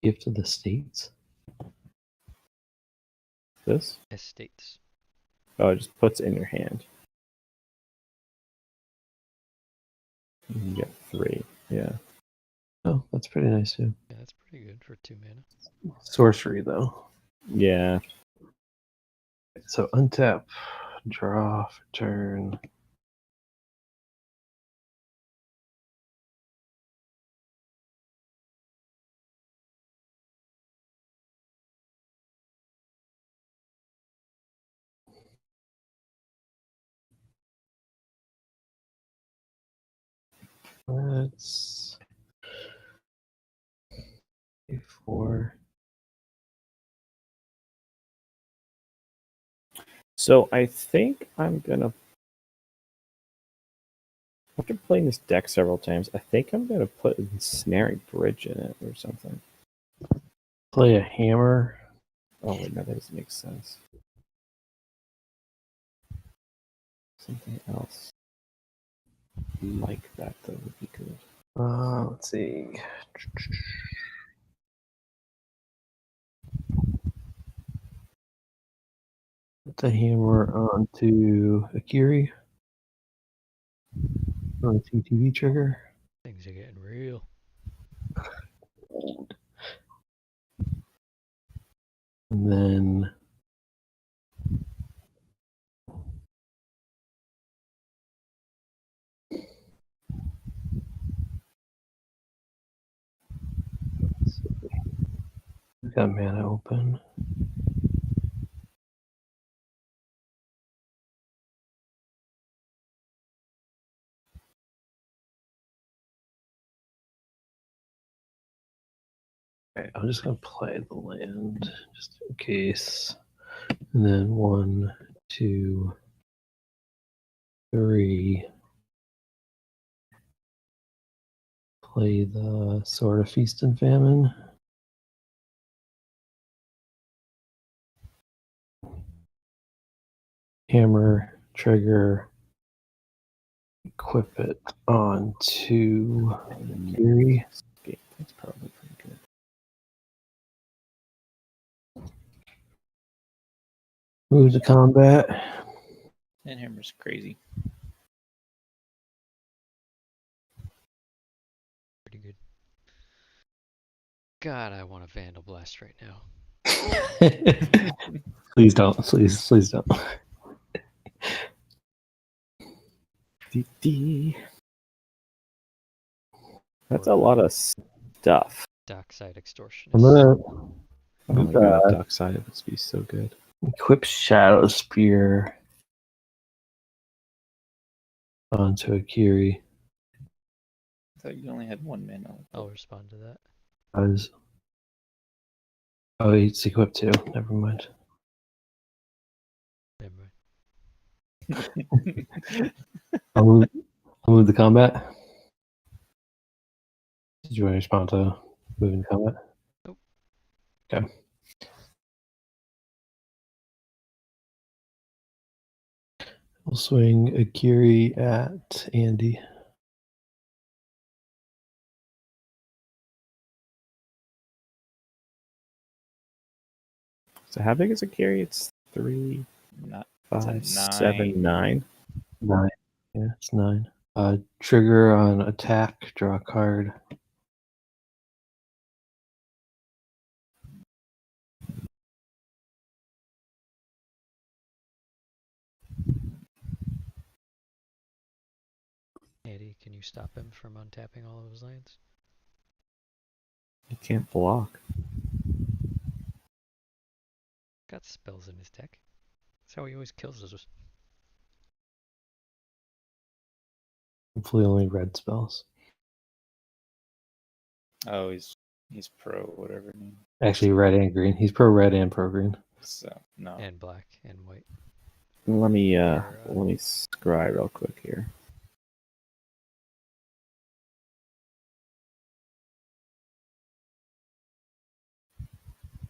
Gift of the States. This? Estates. Oh, it just puts it in your hand. You can get 3. Yeah. Oh, that's pretty nice too. Yeah, that's pretty good for 2 mana. Sorcery though. Yeah. So untap, draw for turn. Let's A4. So I think I'm gonna, after playing this deck several times, I think I'm gonna put a Snaring Bridge in it or something. Play a hammer. Oh wait, no, that doesn't make sense. Something else like that though would be good. Let's see. Put the hammer onto Akiri. On a TTV trigger. Things are getting real. And then we've got mana open. Okay, I'm just gonna play the land just in case. And then 1, 2, 3. Play the Sword of Feast and Famine. Hammer, trigger, equip it onto Akiri. Escape. That's probably pretty good. Move to combat. And Hammer's crazy. Pretty good. God, I want a Vandal Blast right now. Please don't. Please don't. That's a lot of stuff. Dockside Extortionist. I'm gonna Oh my god, Dockside would be so good. equip Shadow Spear onto Akiri. I thought you only had 1 mana. I'll respond to that. Oh, it's equipped too. Never mind. Never mind. I'll move the combat. Did you want to respond to moving combat? Nope. Okay. We'll swing Akiri at Andy. So how big is a carry? It's 3, Not 5, It's a 7, 9. 9. Yeah, it's 9. Trigger on attack, draw a card. Andy, can you stop him from untapping all of his lands? You can't block. Got spells in his deck. That's how he always kills us. Hopefully only red spells. Oh, he's pro whatever name. Actually, red and green. He's pro red and pro green. So no. And black and white. Let me scry real quick here.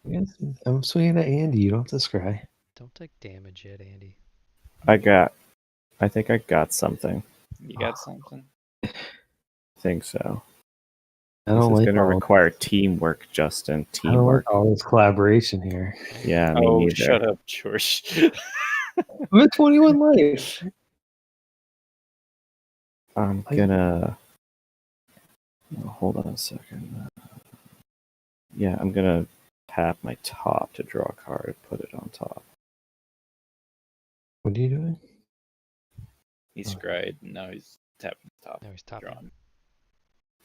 Yes, I'm swinging at Andy. You don't have to scry. Don't take damage yet, Andy. I think I got something. You got something? I think so. I This don't is like going to all. require teamwork, Justin. I don't like Teamwork. all this collaboration here. Yeah, me Oh, neither. shut up, George. I'm at 21 life. I'm gonna hold on a second. Yeah, I'm gonna tap my top to draw a card, put it on top. What are you doing? He scried, and now he's tapping the top. Now he's topping. Drawing.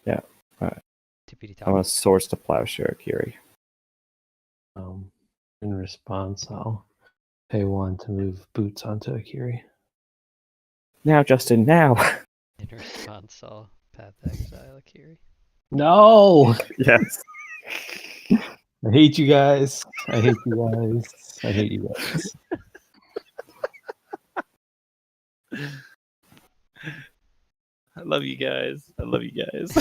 Yeah, alright. Tippity I'm gonna top. source to Plowshare Akiri. In response, I'll pay 1 to move boots onto Akiri. Now, Justin, now. In response, I'll Path Exile Akiri. No! Yes. I hate you guys. I hate you guys. I hate you guys. I love you guys. I love you guys.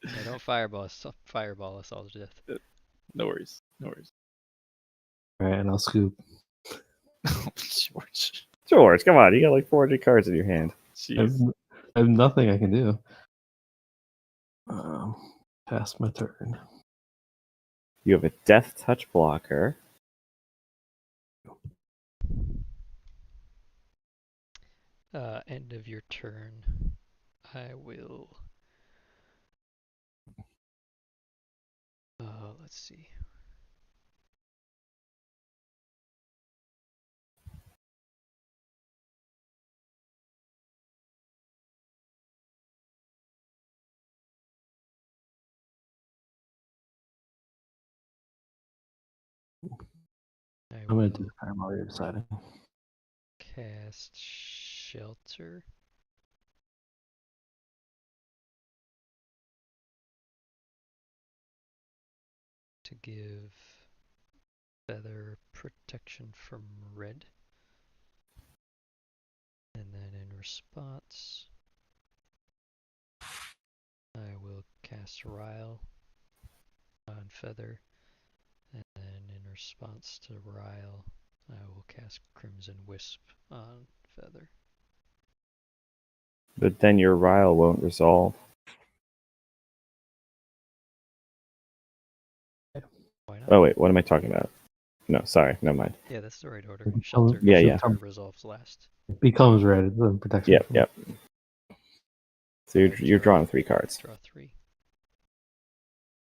Yeah, don't fireball us all to death. No worries. No worries. Alright, and I'll scoop. Oh, George. George, come on. You got like 400 cards in your hand. I have, Jeez. I have nothing I can do. Pass my turn. You have a Death Touch blocker. End of your turn. I will. Let's see. I'm gonna do the time while you're deciding. Cast Shelter. To give Feather protection from red. And then in response, I will cast Ryle on Feather. And then in response to Ryle, I will cast Crimson Wisp on Feather. But then your Ryle won't resolve. Why not? Oh, wait. What am I talking about? No, sorry. Never mind. Yeah, that's the right order. Mhm. Shelter, Yeah, yeah. Shelter resolves last. It becomes red. It doesn't protect me Yep, from- yep. So you're drawing 3 cards. Draw 3.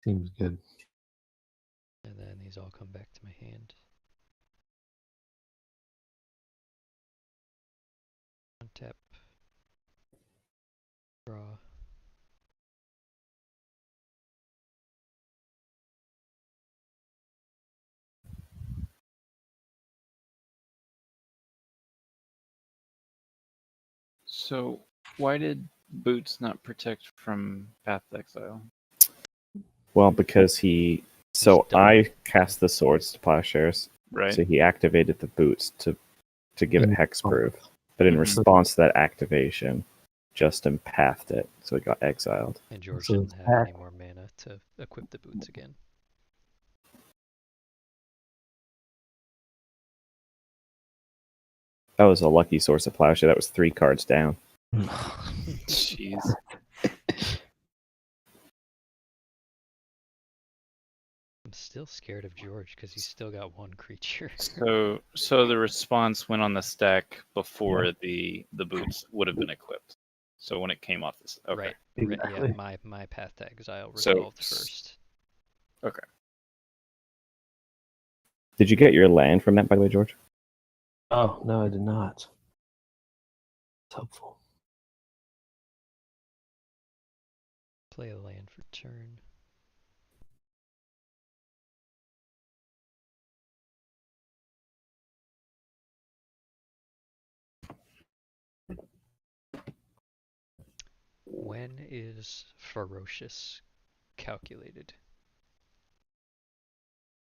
Seems good. And then these all come back to my hand. Untap. Draw. So, why did Boots not protect from Path Exile? Well, because he. So Just double- I cast the swords to Plowshares. Right? So he activated the boots to give it In hexproof. But in Mhm. response to that activation, Justin pathed it, so it got exiled. And George So didn't it's have any back. more mana to equip the boots again. That was a lucky source of Plowshare. That was 3 cards down. Jeez. I'm still scared of George because he's still got 1 creature. So the response went on the stack before the boots would have been equipped. So when it came off this, okay. Right. Exactly. Yeah, my Path to Exile So- resolved first. Okay. Did you get your land from that, by the way, George? Oh, no, I did not. It's helpful. Play a land for turn. When is Ferocious calculated?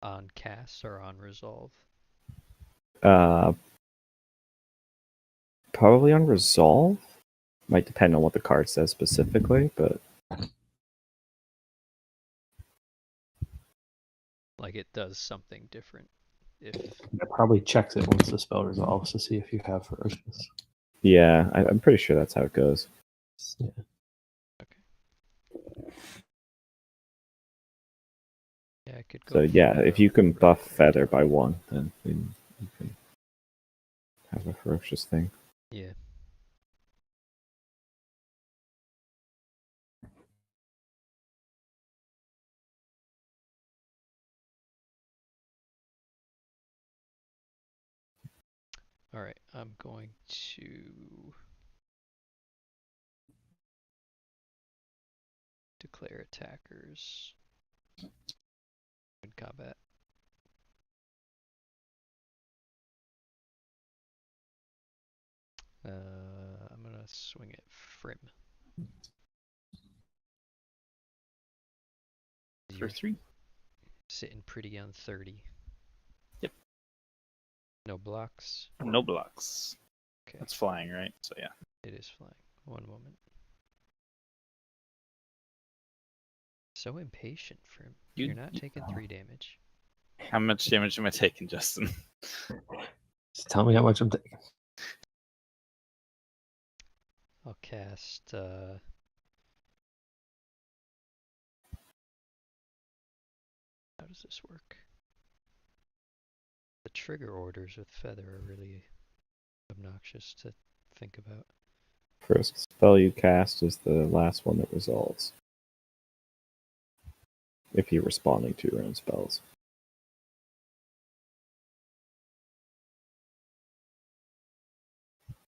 On cast or on resolve? Probably on Resolve. Might depend on what the card says specifically, but Like it does something different. If It probably checks it once the spell resolves to see if you have ferocious. Yeah, I'm pretty sure that's how it goes. Yeah. yeah, I could go. So yeah, if you can buff Feather by 1, then you can have a ferocious thing. Yeah. All right, I'm going to declare attackers in combat. I'm gonna swing at Frim. For You're 3. sitting pretty on 30. Yep. No blocks. No blocks. Okay, That's flying, right? So yeah. it is flying. One moment. So impatient, Frim. You're not taking 3 damage. How much damage am I taking, Justin? Just tell me how much I'm taking. I'll cast. How does this work? The trigger orders with Feather are really obnoxious to think about. First spell you cast is the last one that resolves. If you're responding to your own spells.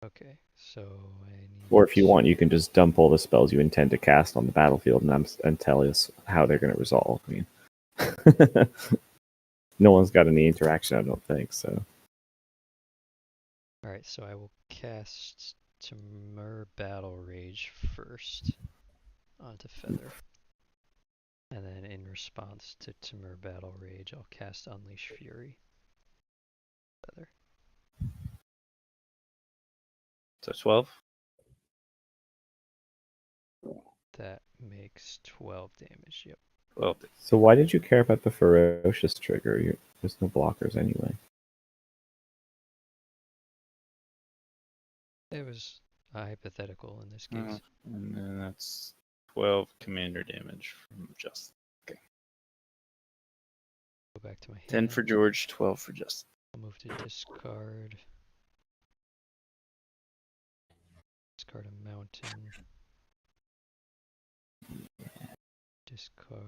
Okay, so I need. Or if you want, you can just dump all the spells you intend to cast on the battlefield and tell us how they're going to resolve. I mean, no one's got any interaction, I don't think, so. Alright, so I will cast Timur Battle Rage first onto Feather. And then in response to Timur Battle Rage, I'll cast Unleash Fury. Feather. So 12. That makes 12 damage, yep. Well, So why did you care about the ferocious trigger? There's no blockers anyway. It was hypothetical in this case. and then that's 12 commander damage from Justin. Go back to my hand. 10 for George, 12 for Justin. I'll move to discard. Discard a mountain. Discard.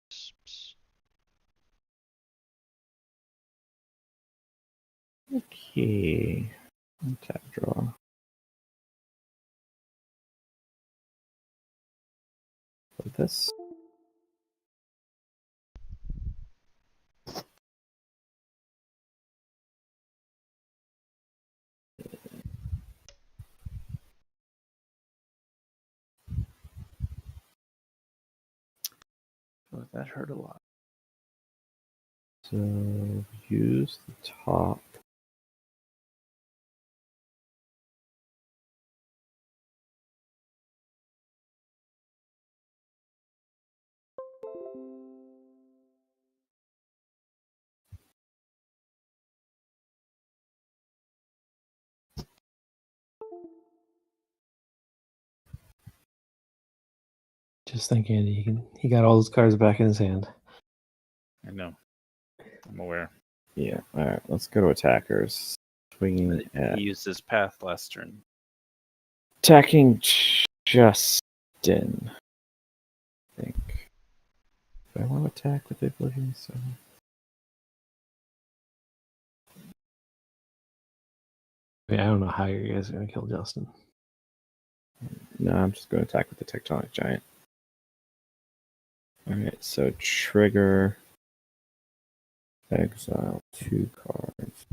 Wisps. Okay. Tap draw. Like this. Oh, that hurt a lot. So use the top. Just think, Andy, he got all his cards back in his hand. I know. I'm aware. Yeah. All right. Let's go to attackers. Swinging at He used his path last turn. attacking Justin. I think. Do I want to attack with the Oblivion? So. I mean, I don't know how you guys are gonna kill Justin. No, I'm just going to attack with the Tectonic Giant. Alright, so trigger. Exile 2 cards.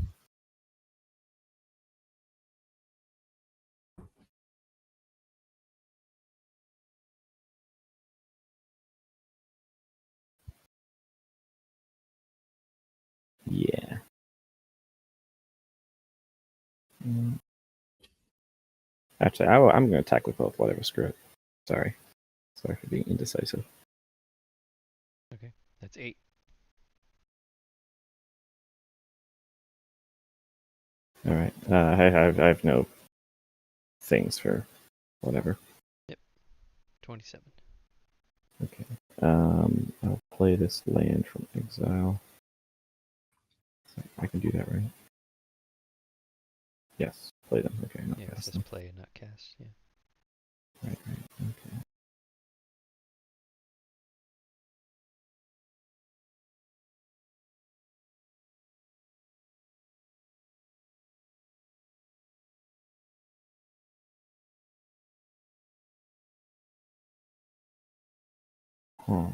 Yeah. Actually, I'm going to attack with both. Whatever, screw it. Sorry for being indecisive. Okay, that's 8. All right. I have no things for whatever. 27. Okay. I'll play this land from exile. So I can do that, right? Yes. Play them. Okay. Not Yeah, it cast says them. play and not cast. Yeah. Right. Okay. Huh.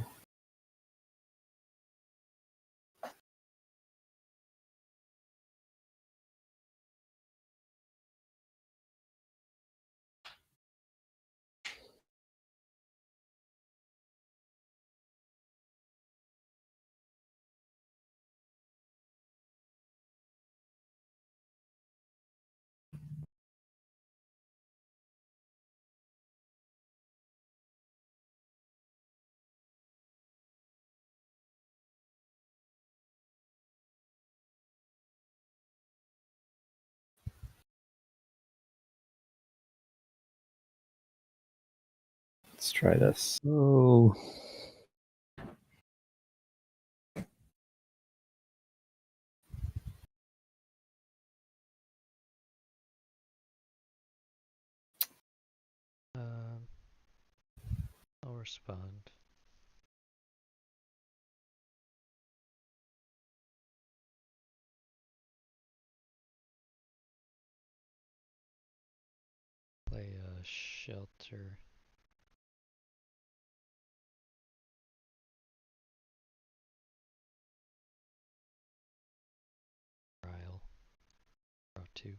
Let's try this. Oh, Um, I'll respond. Play a shelter. Ryle. Draw 2.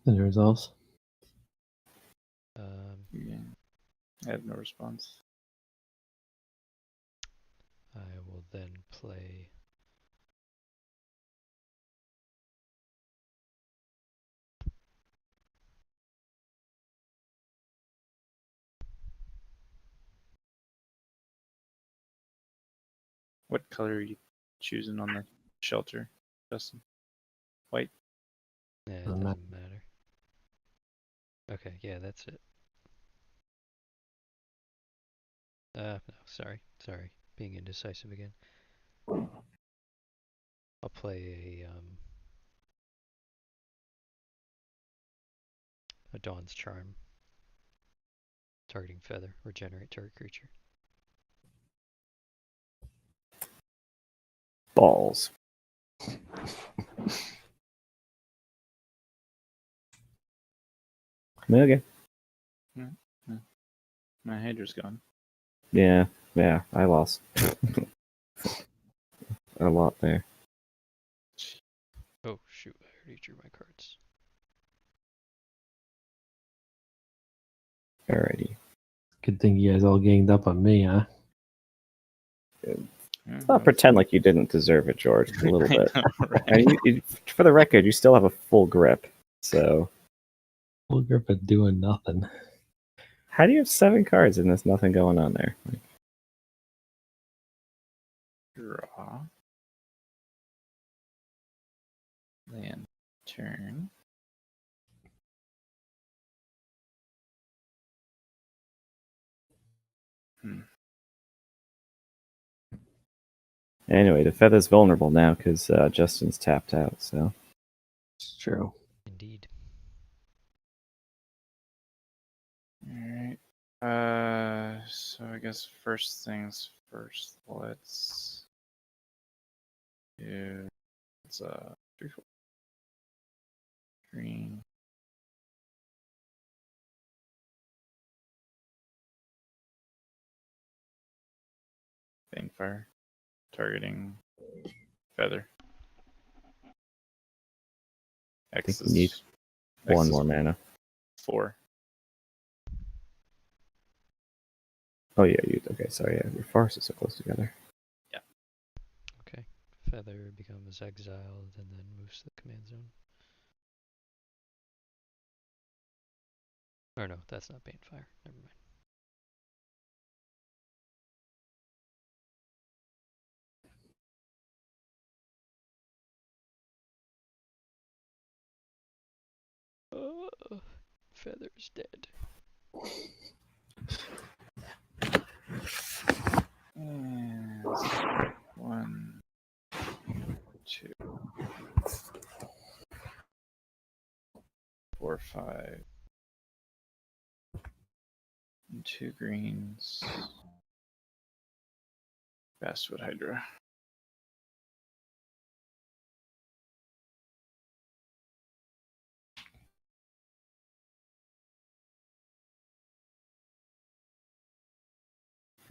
any results? Yeah. I have no response. I will then play What color are you choosing on the shelter, Justin? White? it Doesn't matter. doesn't matter. Okay, yeah, that's it. No, sorry. Being indecisive again. I'll play a Dawn's Charm. Targeting feather. Regenerate target creature. Balls. Okay. My Hydra's gone. Yeah. I lost a lot there. Oh shoot, I already drew my cards. Alrighty. Good thing you guys all ganged up on me, huh? Let's not pretend like you didn't deserve it, George. A little I bit. know, right? I mean, for the record, you still have a full grip. So Full grip at doing nothing. how do you have 7 cards and there's nothing going on there? Draw. Land. Turn. Anyway, the feather's vulnerable now because Justin's tapped out. So It's true. Indeed. Alright. So I guess first things first. Let's do. It's 3, 4. Green. Fangfire. Targeting feather. I X think you need is 1 is more mana. 4. Oh yeah, you okay? Sorry, yeah, your forests are so close together. Okay. Feather becomes exiled and then moves to the command zone. Or no, that's not Banefire. Never mind. Feather's dead. And 1, 2, 4, 5. And 2 greens. Basswood Hydra.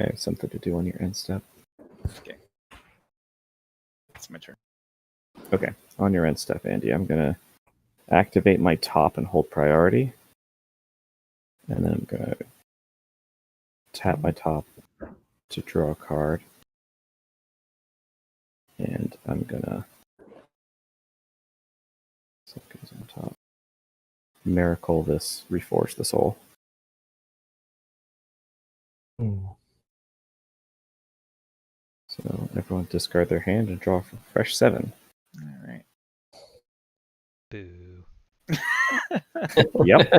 Okay, something to do on your end step. It's my turn. Okay, on your end step, Andy, I'm gonna activate my top and hold priority, and then I'm gonna tap my top to draw a card, and I'm gonna so it goes on top. Miracle this, reforge the soul. Hmm. So everyone discard their hand and draw a fresh 7. All right. Boo. Yep.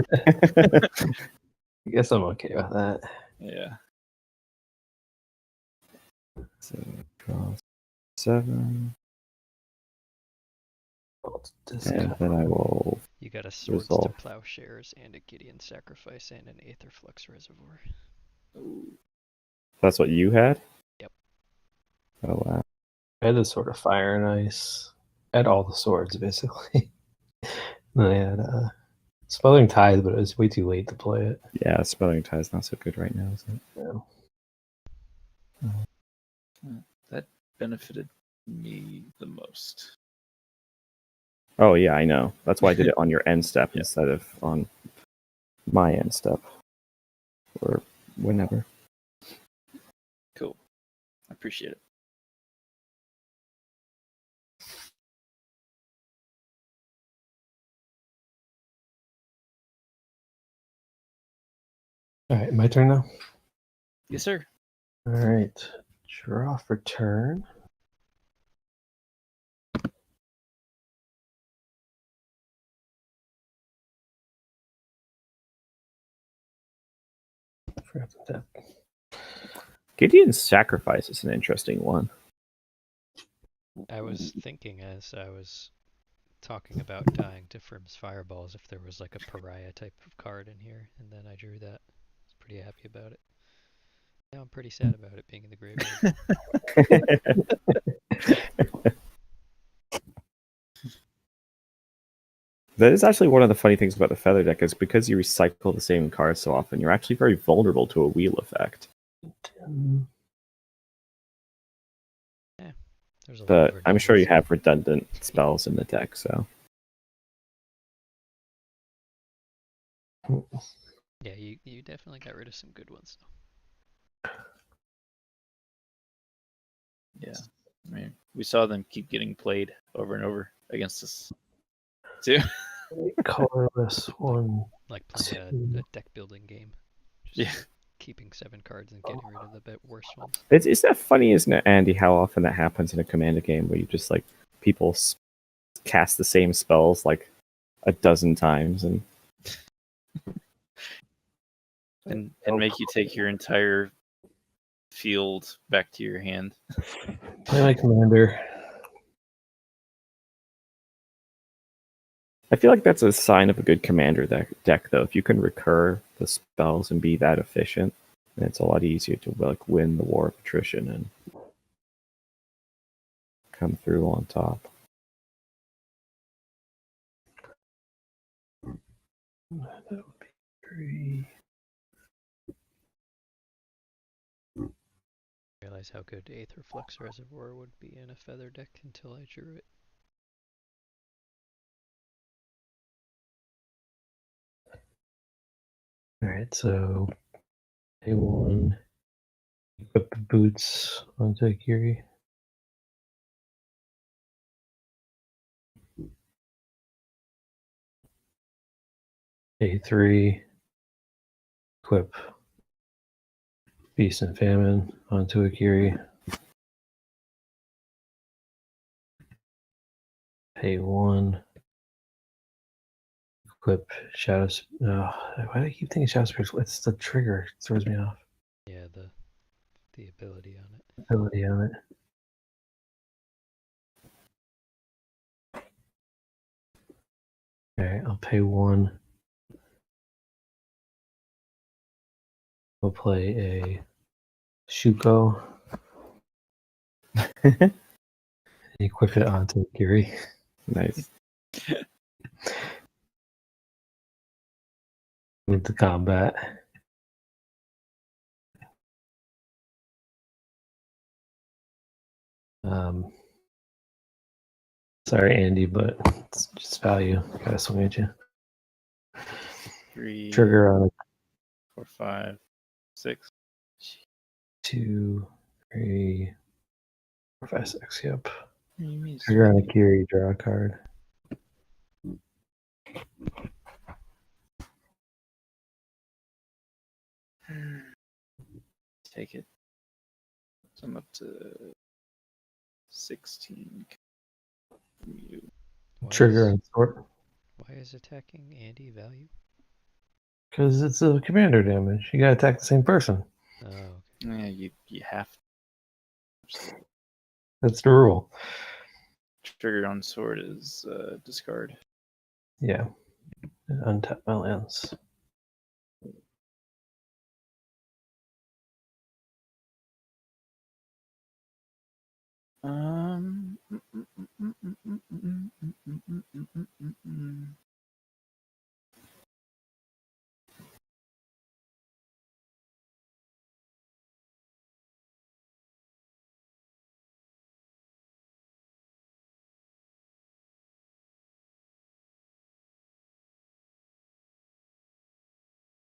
I guess I'm okay with that. Yeah. So draw 7, I'll and discard. then I will. You got a Swords to Resolve. Plowshares and a Gideon Sacrifice and an Aetherflux Reservoir. That's what you had? Yep. Oh wow. I had this sort of fire and ice. I had all the swords basically. And I had Smothering Tithe, but it was way too late to play it. Yeah, Spelling Tie's not so good right now, is it? Yeah. That benefited me the most. Oh yeah, I know. That's why I did it on your end step Yeah. instead of on my end step. Or whenever. Cool. I appreciate it. All right, my turn now. Yes, sir. All right, draw for turn. Forgot to tap. Gideon's Sacrifice is an interesting one. I was thinking as I was talking about dying to Frim's Fireballs if there was like a pariah type of card in here, and then I drew that. I was pretty happy about it. Now I'm pretty sad about it being in the graveyard. That is actually one of the funny things about the Feather deck is because you recycle the same cards so often, you're actually very vulnerable to a wheel effect. There's a lot But of I'm sure you redundancy. have redundant spells in the deck, so. Yeah, you definitely got rid of some good ones. Yeah. I mean, we saw them keep getting played over and over against us, too. Colorless one. Like playing Two. a deck building game. Just Yeah. keeping 7 cards and getting rid of the worst ones. Is that funny, isn't it, Andy, how often that happens in a Commander game where you just, like, people cast the same spells, like, a dozen times, and and make you take your entire field back to your hand. Play my commander. I feel like that's a sign of a good Commander deck, though. If you can recur the spells and be that efficient, then it's a lot easier to, like, win the War of Attrition and come through on top. That would be 3. Realize how good Aetherflux Reservoir would be in a Feather deck until I drew it. All right, so A1. Equip the boots onto Akiri. A3. Equip Feast and Famine onto Akiri. A1. Equip Shadows. Why do I keep thinking Shadow Spirits? It's the trigger. It throws me off. Yeah, the ability on it. Ability on it. Okay, I'll pay 1. We'll play a Shuko. Equip it onto Akiri. Nice. Move to combat. Sorry, Andy, but it's just value. Gotta swing at you. 3, Trigger on 4, 5, 6. 2, 3, 4, 5, 6. Yep. What do you mean? Trigger on Akiri, draw a card. Take it. So I'm up to 16. You. Trigger on Sword. Why is attacking Andy value? Because it's a commander damage. You gotta attack the same person. Oh, okay. Yeah, you have to. That's the rule. Trigger on sword is discard. Yeah. Untap my lands.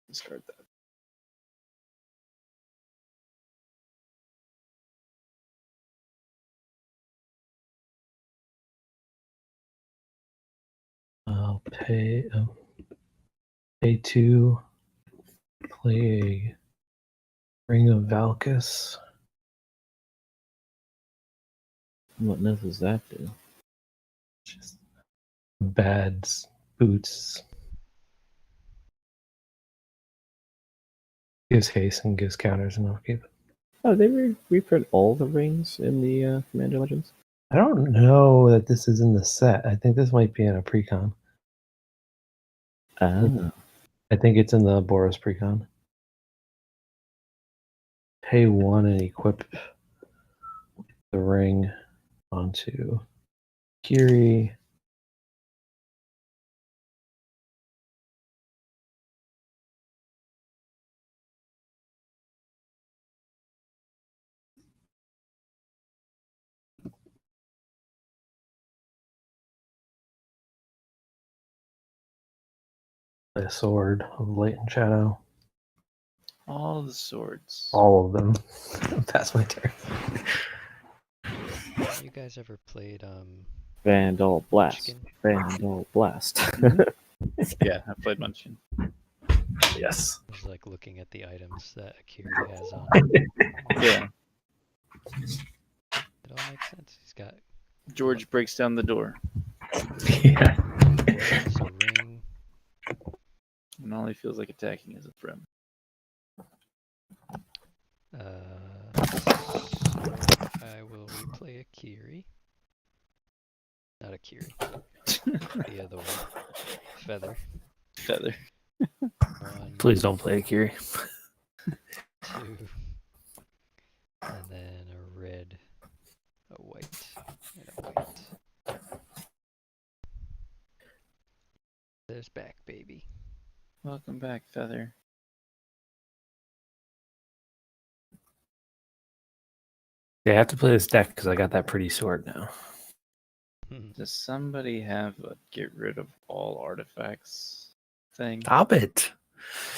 Discard that. I'll pay A2. Play a Ring of Valkus. What does that do? Just bad boots. Gives haste and gives counters and upkeep. Oh, they reprint all the rings in the Commander Legends? I don't know that this is in the set. I think this might be in a precon. Ah. I think it's in the Boros precon. Pay 1 and equip the ring onto Kiri. Play a sword of Latent Shadow. All the swords. All of them. Pass my turn. You guys ever played Vandal Blast. Munchkin? Vandal Blast. Yeah, I played Munchkin. Yes. I was like looking at the items that Akiri has on. Yeah. It all makes sense. He's got George breaks down the door, Yeah. so ring. and all he feels like attacking is a friend. So I will replay Akiri. Not Akiri. The other one. Feather. Feather. 1, Please don't play Akiri. 2, and then a red, a white, and a white. There's back, baby. Welcome back, Feather. Yeah, I have to play this deck because I got that pretty sword now. Does somebody have a get rid of all artifacts thing? Stop it.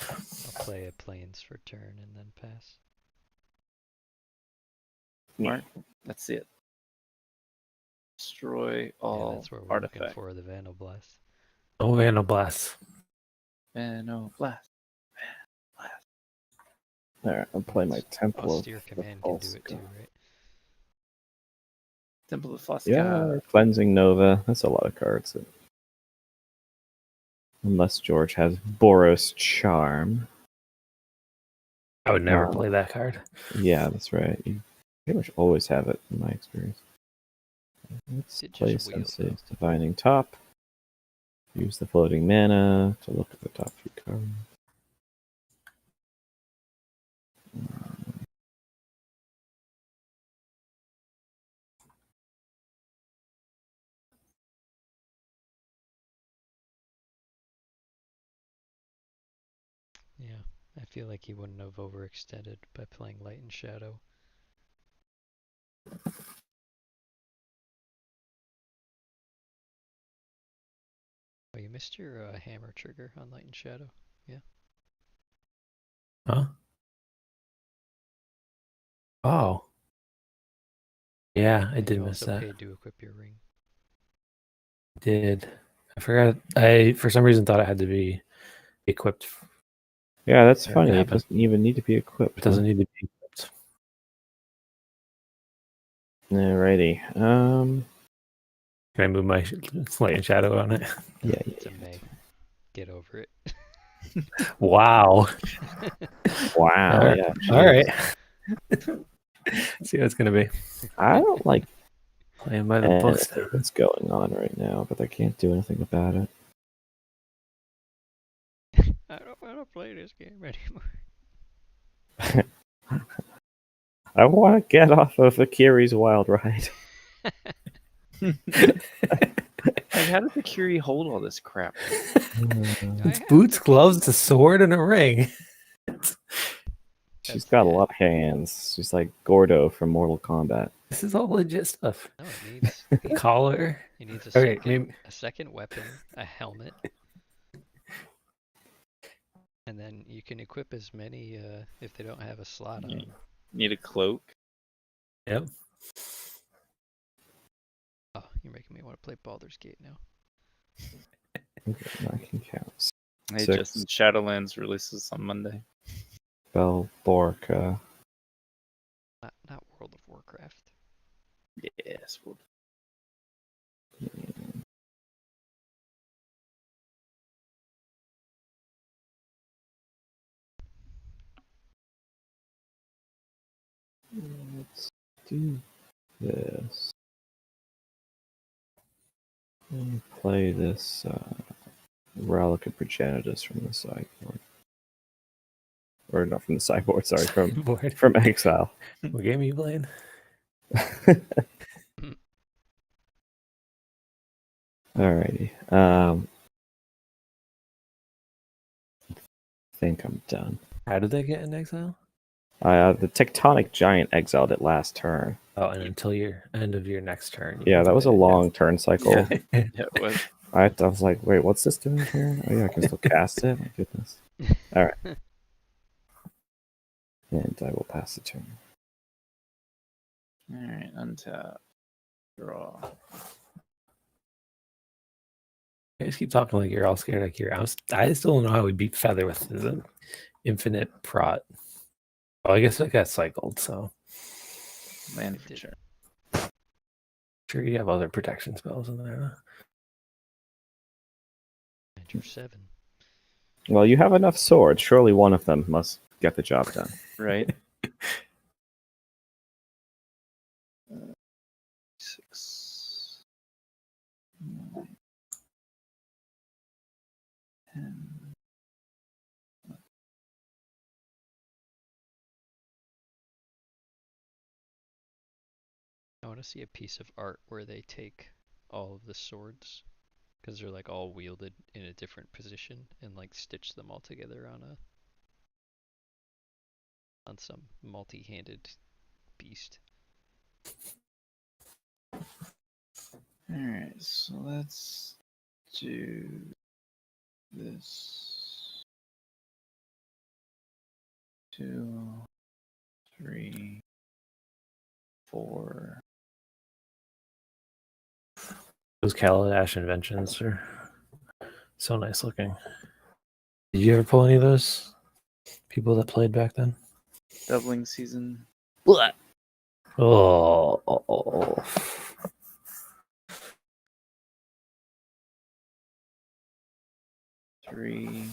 I'll play a plains for turn and then pass. Mark, that's it. Destroy Yeah, all that's what we're looking artifacts. for, the Vandal Blast. Oh, Vandal Blast. No, blast. Blast. Alright, I'll play my Temple of Austere the Command can do it False too, God. right? Temple of False Yeah, God. Cleansing Nova. That's a lot of cards. Unless George has Boros Charm. I would never Wow. play that card. Yeah, that's right. You pretty much always have it, in my experience. Let's It play just wheeled, Sensei's Divining Top. Use the floating mana to look at the top few cards. Yeah, I feel like he wouldn't have overextended by playing Light and Shadow. Oh, you missed your hammer trigger on Light and Shadow. Huh? Oh. Yeah, I And did you miss also that. paid to equip your ring. Did. I forgot. I, for some reason, thought it had to be equipped. Yeah, that's Yeah, funny. it It happened. doesn't even need to be equipped. It doesn't need to be equipped. Alrighty. Can I move my Light and Shadow on it? Yeah, It's a May. Get over it. Wow. Wow. All right. Yeah. All right. jeez. See what it's going to be. I don't like Playing by the books. anything that's going on right now, but I can't do anything about it. I don't play this game anymore. I want to get off of Akiri's Wild Ride. Like, how did the Curie hold all this crap? It's boots, gloves, a sword, and a ring. She's got a lot of hands. She's like Gordo from Mortal Kombat. This is all legit stuff. No, it needs Collar. he needs a Okay, second maybe- a second weapon, a helmet. And then you can equip as many if they don't have a slot on Yeah. them. Need a cloak. Yep. Oh, you're making me want to play Baldur's Gate now. Okay, I can count. Hey, 6. Justin, Shadowlands releases on Monday. Bell, Borka. Not World of Warcraft. Yes. Well, Let's do this. Let me play this Relic of Progenitus from the sideboard. Or not from the sideboard, sorry, Board. from Exile. What game are you playing? Alrighty. I think I'm done. How did they get in exile? The Tectonic Giant exiled it last turn. Oh, and until your end of your next turn. you Yeah, can that was a play it. long turn cycle. yeah, it was. I was like, wait, what's this doing here? Oh yeah, I can still cast it. My goodness. Alright. And I will pass the turn. All right, untap. Draw. You guys keep talking like you're all scared like you're. I still don't know how we beat Feather with the infinite prot. Oh, I guess it got cycled, so Land It for did. sure. sure you have other protection spells in there. And you're 7. Well, you have enough swords. Surely one of them must get the job done. Right? 6, 9, 10. I want to see a piece of art where they take all of the swords, because they're like all wielded in a different position, and like stitch them all together on some multi-handed beast. Alright, so let's do this. 2, 3, 4. Those Kaladesh inventions are so nice looking. Did you ever pull any of those people that played back then? Doubling season. What? Oh. 3,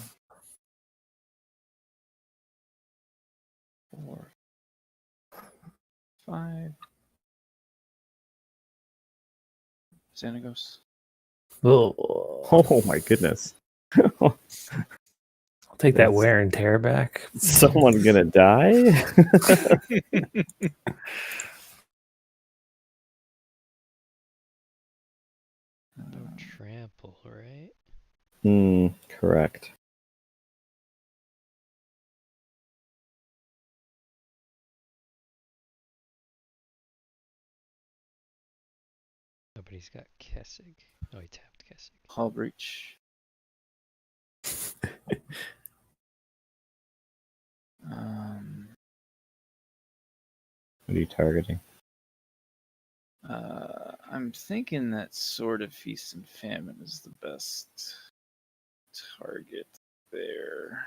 4, 5. Xanagos. Oh. Oh my goodness. I'll take that Is wear and tear back. someone gonna die? No trample, right? Correct. Nobody's got Kessig. Oh, he tapped Kessig. Hall breach. What are you targeting? I'm thinking that Sword of Feast and Famine is the best target there.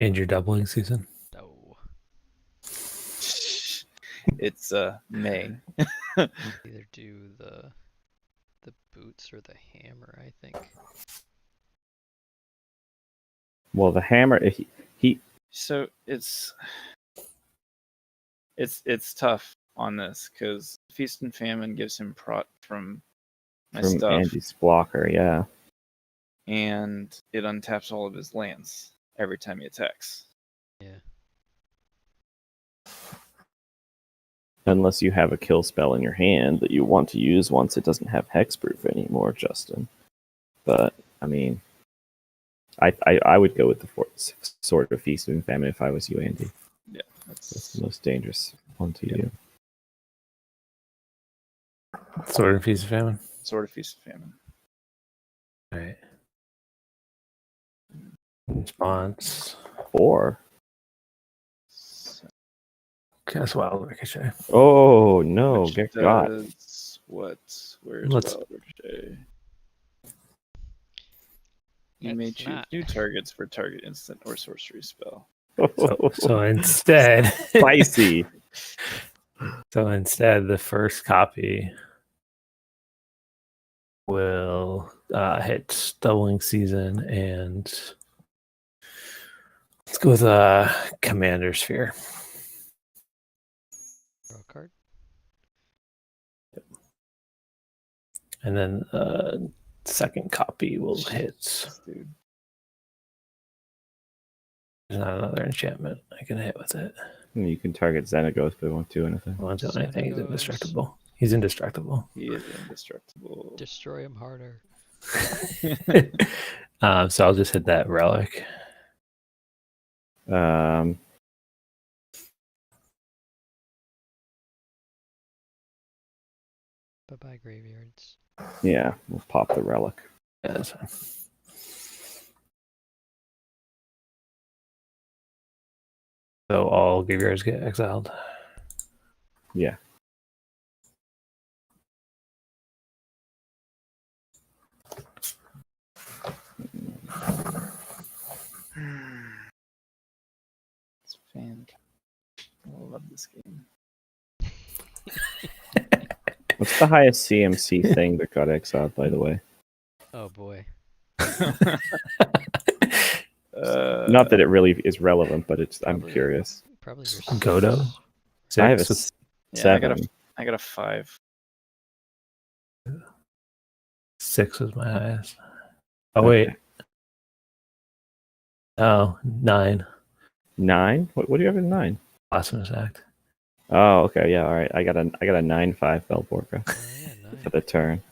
And your doubling season. No. It's May. Either do the boots or the hammer, I think. Well, the hammer. He So it's tough on this because Feast and Famine gives him prot from my from stuff, Andy's blocker. Yeah. and it untaps all of his lands every time he attacks. Yeah. Unless you have a kill spell in your hand that you want to use once it doesn't have hexproof anymore, Justin. But I mean, I would go with the Sword of Feast and Famine if I was you, Andy. Yeah, That's that's the most dangerous one to Yep. you. Sword and Feast of Famine. Sword of Feast and Famine. All right. Response. 4. So Cast Wild Ricochet. Oh no, which get got. does what? Where's Let's- Wild Ricochet? You may That's choose not- new targets for target instant or sorcery spell. So instead, Spicy. the first copy will hit doubling season, and let's go with Commander Sphere. Draw a card. And then second copy will hit. Dude. There's not another enchantment I can hit with it. You can target Xenagos, but it won't do anything. I won't do anything. He's Xenagos. indestructible. He's indestructible. He is indestructible. Destroy him harder. So I'll just hit that relic. Bye-bye, graveyards. Yeah, we'll pop the relic. Yeah, that's fine. So all graveyards get exiled. Yeah. It's fantastic. I love this game. What's the highest CMC thing that got exiled, by the way? Oh boy. Not that it really is relevant, but I'm Probably- curious. Probably your Godo? six. I have a Six. Yeah, seven. I got a 5. 6 was my highest. Oh wait. Okay. Oh, 9. 9? What do you have in 9? Blasphemous Act. Oh, okay, yeah, all right. I got a 9/5 Velborga Oh, yeah, nice. for the turn.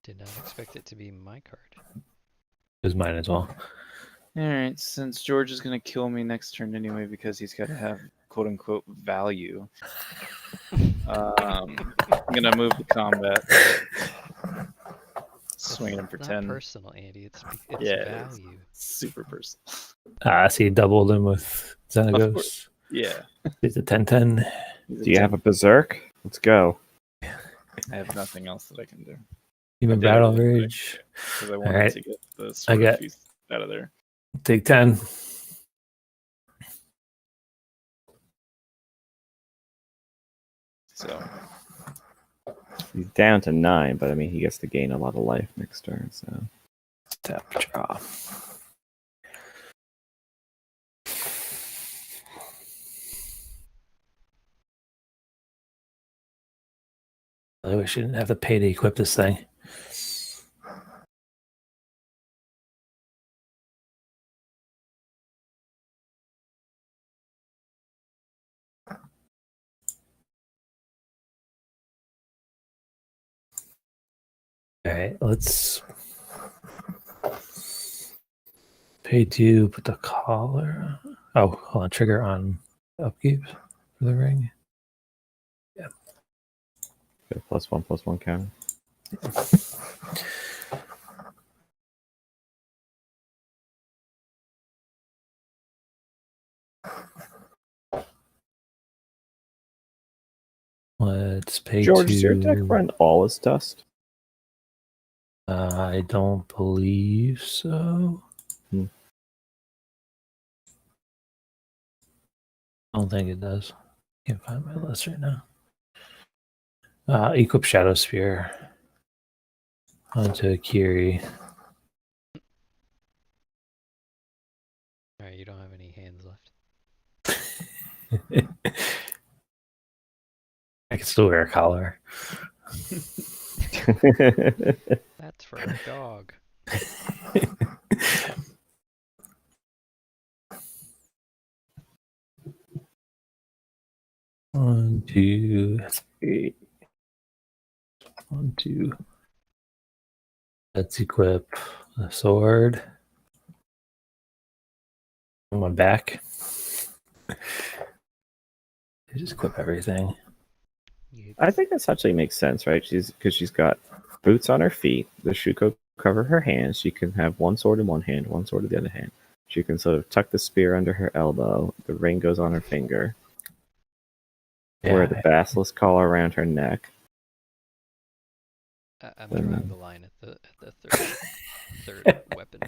Did not expect it to be my card. It was mine as well. Alright, since George is going to kill me next turn anyway because he's got to have quote unquote value, I'm going to move the combat. Swinging him for Not 10. personal, Andy. It's Yeah, it is. value. Super personal. So you doubled him with Of Xenagos. course. Yeah. It's a 10-10. Do you have a berserk? Let's go. I have nothing else that I can do. Human I did battle everything that I rage. because I wanted Alright. to get the sword got- feast out of there. Take 10. So He's down to 9, but I mean, he gets to gain a lot of life next turn. So Tap draw. I wish I didn't have to pay to equip this thing. All right, let's pay to put the collar. Oh, hold on. Trigger on upkeep for the ring. get a +1/+1 counter. Let's pay George, to. does your deck run all as dust? I don't believe so. Hmm. I don't think it does. Can't find my list right now. Equip Shadow Spear onto Kiri. Alright, you don't have any hands left. I can still wear a collar. That's for a dog. One, two, three. 1, 2. Let's equip the sword. On my back. Just equip everything. I think this actually makes sense, right? She's got boots on her feet. The shoe cover her hands. She can have one sword in one hand, one sword in the other hand. She can sort of tuck the spear under her elbow. The ring goes on her finger. Wear the basilisk collar around her neck. I'm drawing the line at the third weapon.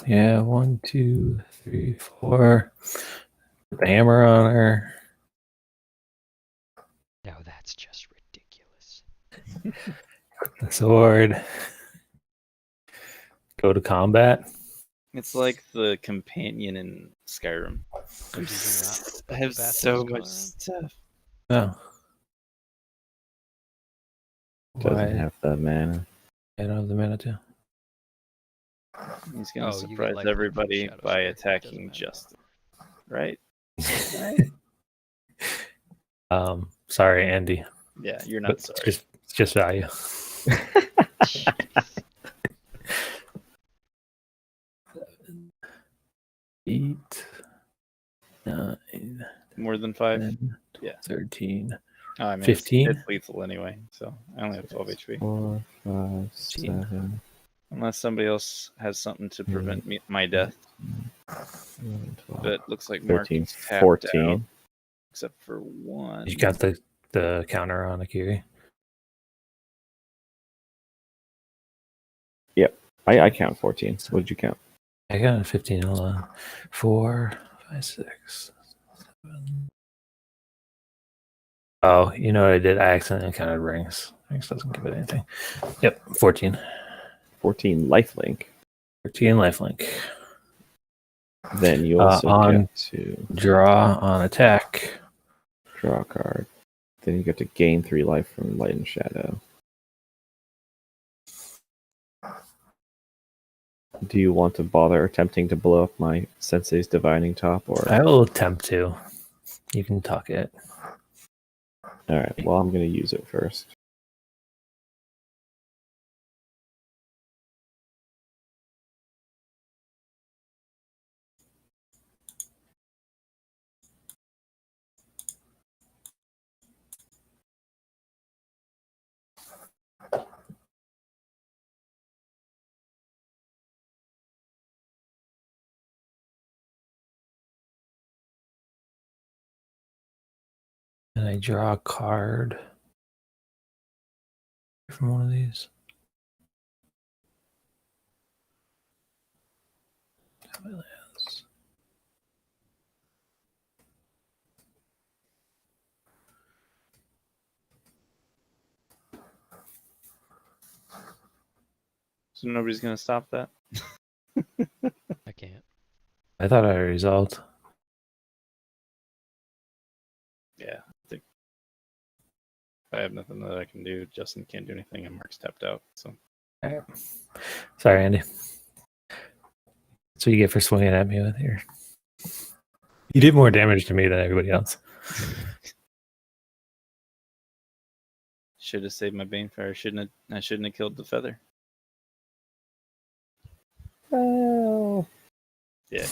Yeah, 1, 2, 3, 4. Put the hammer on her. Now that's just ridiculous. The sword. Go to combat. it's like the companion in Skyrim. So did you not put I the have so basilisk collar much on? stuff. No. Doesn't Why? have the mana. I don't have the mana to. He's gonna Oh, you get surprise lifelink from everybody Shadow by Spear. It doesn't attacking matter. Justin. Right? Sorry, Andy. Yeah, you're But not sorry. it's just value. Jeez. 8, 9, More than 5? 10, Yeah. 13. Oh, I mean, 15? It's lethal anyway, so I only have 12 HP. 4, 5, 7, Unless somebody else has something to prevent my death. 11, 12, But it looks like Mark 13, is tapped 14. out, except for one. You got the counter on Akiri. I count 14. What did you count? I got 15. Hold on. 4, 5, 6, 7. Oh, you know what I did? I accidentally counted rings. Rings doesn't give it anything. Yep, 14. 14 lifelink. 14 lifelink. Then you also on- get to Draw on attack. draw a card. Then you get to gain 3 life from light and shadow. Do you want to bother attempting to blow up my Sensei's Divining Top? Or I will attempt to. You can talk it. Alright, well, I'm going to use it first. And I draw a card from one of these. My lands. So nobody's gonna stop that. I can't. I thought I resolved. Yeah, I think I have nothing that I can do. Justin can't do anything, and Mark's tapped out. So Alright. Sorry, Andy. That's what you get for swinging at me with here. You did more damage to me than everybody else. should have saved my Banefire. I shouldn't have killed the feather. Oh. Yeah.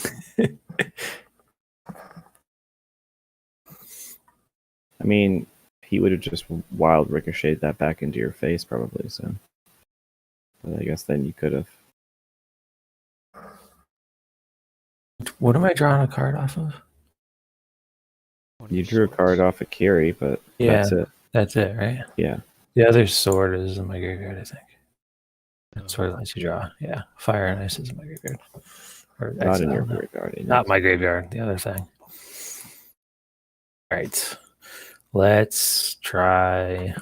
I mean, he would have just wild ricocheted that back into your face, probably. So, but I guess then you could have. What am I drawing a card off of? One of You your drew a card swords. off of Kiri, but Yeah. that's it. That's it, right? Yeah. The other sword is in my graveyard, I think. Oh, Sword lets you draw. Yeah. Fire and Ice is in my graveyard. Or Not in your exile. graveyard. Not my graveyard. The other thing. All right. Let's try.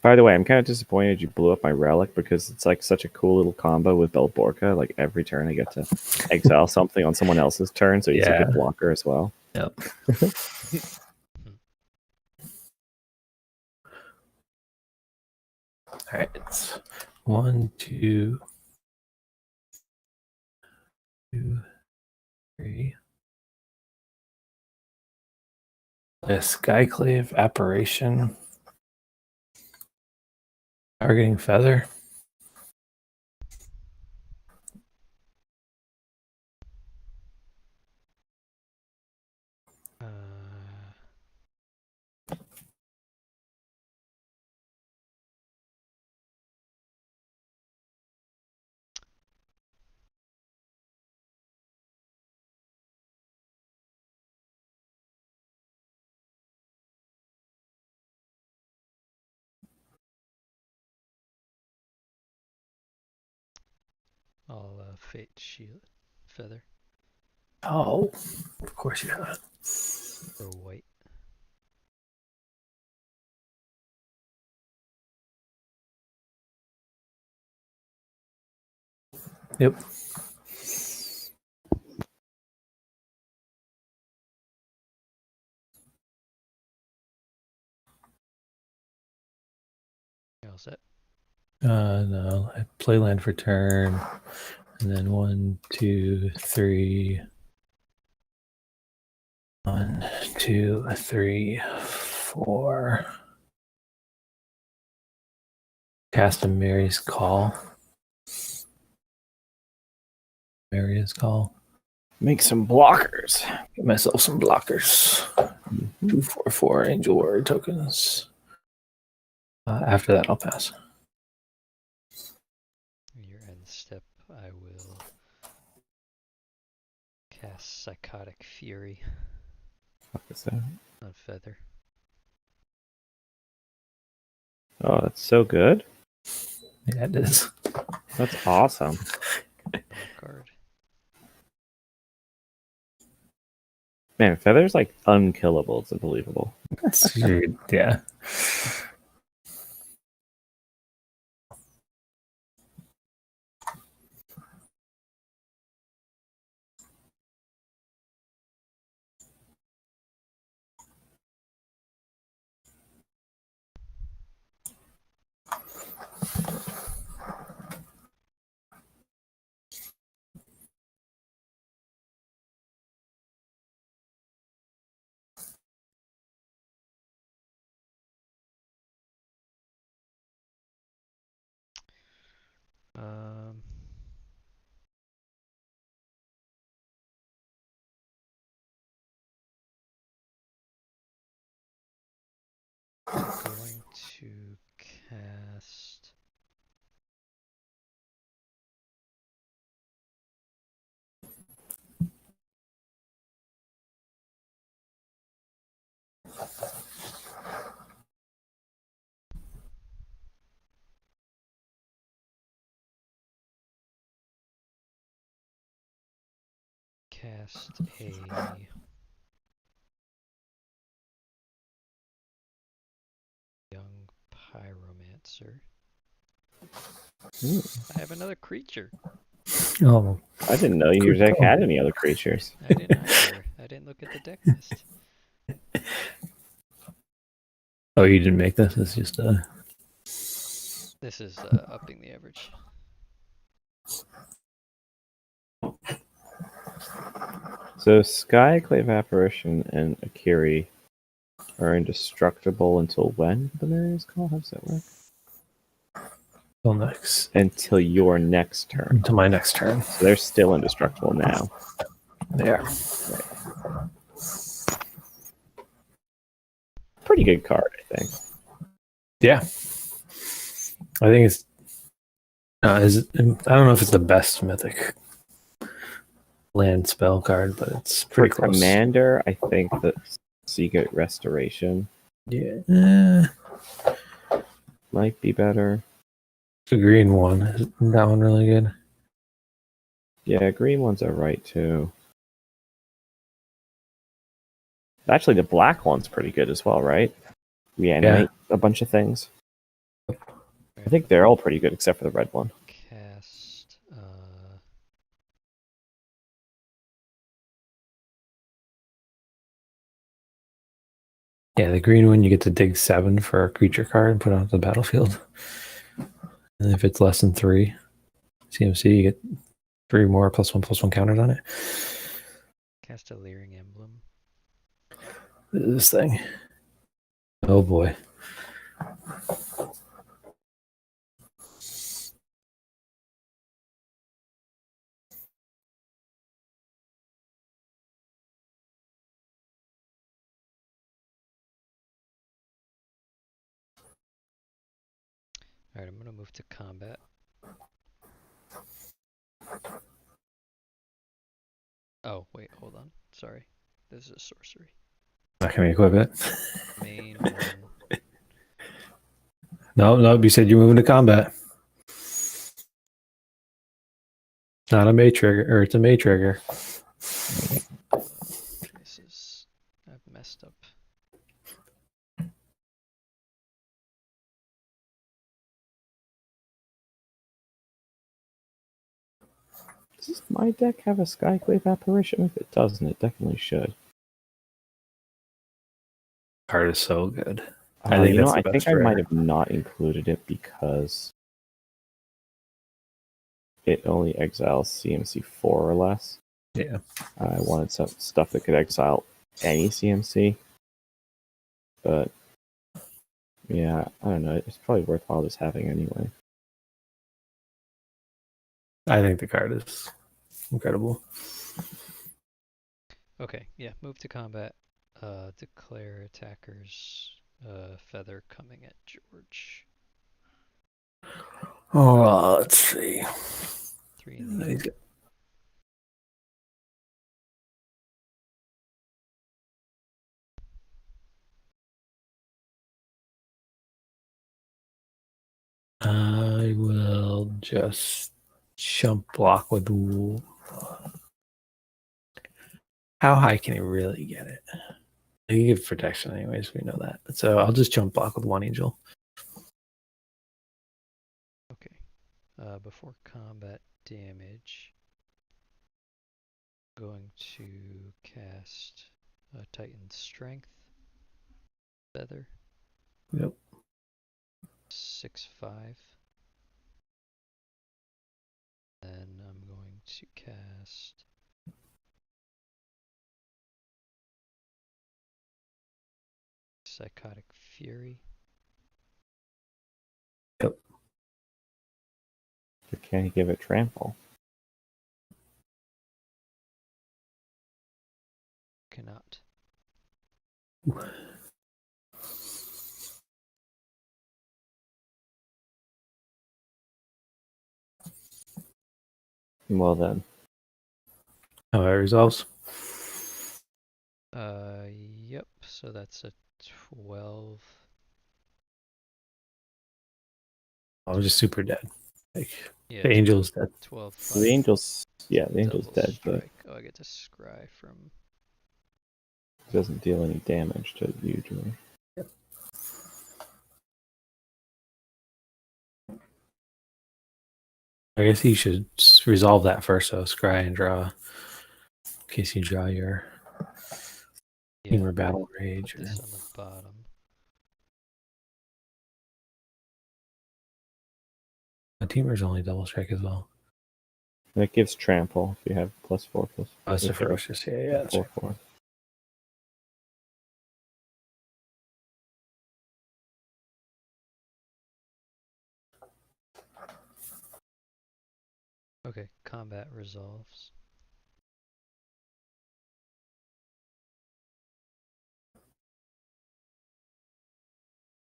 By the way, I'm kind of disappointed you blew up my relic because it's like such a cool little combo with Belborka. Like every turn I get to exile something on someone else's turn, so he's a Yeah. good blocker as well. Yep. All right. 1, 2, 2, 3. A Skyclave apparition. Targeting feather. I'll fate shield feather Oh, of course you have it. for white. Yep. You all set? No, I play land for turn, and then 1, 2, 3. 1, 2, 3, 4. Cast a Mary's Call. Mary's Call. Make some blockers. Get myself some blockers. 2, 4, 4 Angel Warrior tokens. After that, I'll pass. Your end step, I will cast Psychotic Fury Fuck is that? on feather. Oh, that's so good. Yeah, it is. That's awesome. Draw a card. Man, Feather's like unkillable. It's unbelievable. Yeah. Um, going to cast cast a young pyromancer. Ooh, I have another creature. Oh, I didn't know your Good deck call. had any other creatures. I didn't either. I didn't look at the deck list. oh, you didn't make this. It's just This is upping the average. So Skyclave Apparition and Akiri are indestructible until when? The Mariner's Call? How does that work? till next Until your next turn. until my next turn. So they're still indestructible now. There. Pretty good card, I think. Yeah. I think it's. Is it, I don't know if it's the best mythic land spell card, but it's For pretty close. Commander, I think that Secret Restoration Yeah. might be better. The green one. Isn't that one really good? Yeah, green ones are right too. Actually, the black one's pretty good as well, right? Reanimate a bunch of things. I think they're all pretty good except for the red one. Cast. Yeah, the green one you get to dig 7 for a creature card and put it onto the battlefield. And if it's less than 3 CMC, you get 3 more +1/+1 counters on it. Cast a Leering Emblem. This thing. Oh boy. Alright, I'm gonna move to combat. Oh, wait, hold on. Sorry. This is a sorcery. Not gonna equip it. Main one. No, you said you're moving to combat. Not a May trigger, or it's a May trigger. This is. I've messed up. Does my deck have a Skyclave Apparition? If it doesn't, it definitely should. Card is so good. I think You know, that's the I think best I might rare. have not included it because it only exiles CMC 4 or less. Yeah. I wanted some stuff that could exile any CMC. But yeah, I don't know. It's probably worthwhile just having anyway. I think the card is incredible. Okay, yeah, move to combat. Declare attackers feather coming at George. Oh, let's see. 3 in the air. I will just jump block with. How high can he really get it? He gives protection anyways, we know that. So I'll just jump block with 1 angel. Okay. Before combat damage, going to cast Titan Strength. Feather. Yep. 6/5. Then I'm going to cast Psychotic Fury. Yep. Or can he give it trample? Cannot. Well then. How it resolves. Yep. So that's a 12. I was just super dead. Like Yeah. the angel's dead. 12. The angel's the angel's double dead, but strike Oh, I get to scry from. It doesn't deal any damage to it usually. I guess you should resolve that first. So scry and draw, in case you draw your Humor Battle Rage. Put this on the bottom. A Teamer's only double strike as well. And it gives trample if you have +4/+4. Oh, it's a if you have ferocious. Yeah, yeah. That's 4/4. Okay, combat resolves.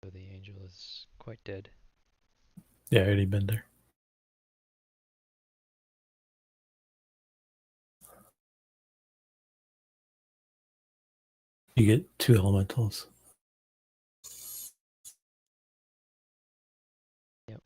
So the angel is quite dead. Yeah, I already been there. You get 2 elementals. Yep.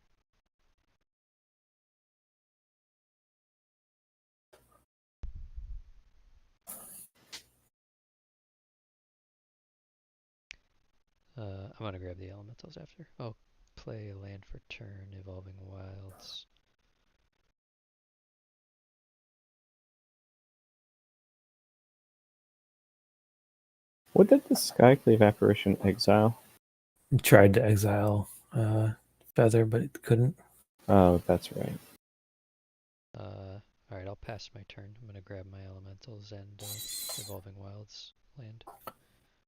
I'm gonna grab the elementals after. Oh, play a land for turn, Evolving Wilds. What did the Skyclave apparition exile? Tried to exile Feather, but it couldn't. Oh, that's right. Alright, I'll pass my turn. I'm gonna grab my elementals and Evolving Wilds land.